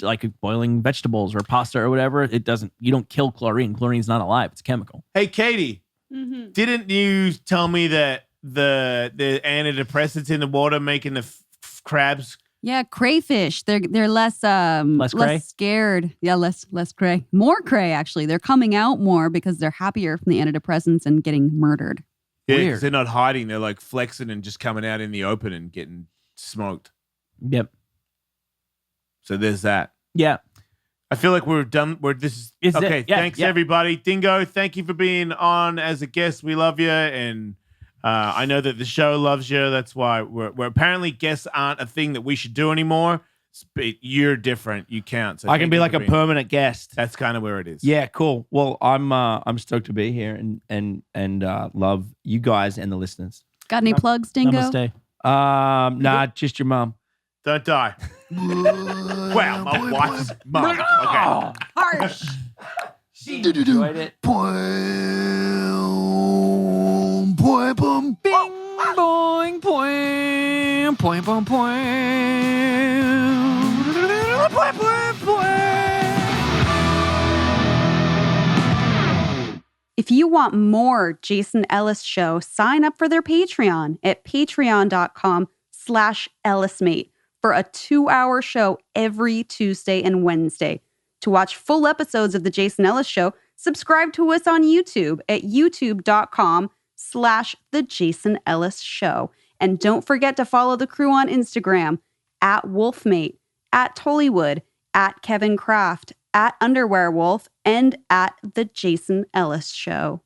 like boiling vegetables or pasta or whatever, it doesn't. You don't kill chlorine. Chlorine's not alive; it's chemical. Hey, Katie, didn't you tell me that the antidepressants in the water making the crabs? Yeah, crayfish. They're less cray? scared. Yeah, less cray. More cray actually. They're coming out more because they're happier from the antidepressants and getting murdered. Yeah, 'cause Weird. they're not hiding. They're like flexing and just coming out in the open and getting smoked. Yep. So there's that. Yeah. I feel like we're done. This Is it? okay. Yeah, Thanks yeah. everybody. Dingo, thank you for being on as a guest. We love you, and I know that the show loves you. That's why we're apparently guests aren't a thing that we should do anymore. But you're different. You count. So I can thank be you like for a being- permanent guest. That's kind of where it is. Yeah, cool. Well, I'm stoked to be here and love you guys and the listeners. Got any plugs, Dingo? Namaste. Nah, just your mom. Don't die. Wow, my wife's mom. Okay. Harsh. She enjoyed it. Bing, boing, boing. Point, point, point. If you want more Jason Ellis Show, sign up for their Patreon at patreon.com/EllisMate for a 2-hour show every Tuesday and Wednesday. To watch full episodes of The Jason Ellis Show, subscribe to us on YouTube at youtube.com/The Jason Ellis Show. And don't forget to follow the crew on Instagram at Wolfmate, at Tullywood, at Kevin Kraft, at Underwear Wolf, and at The Jason Ellis Show.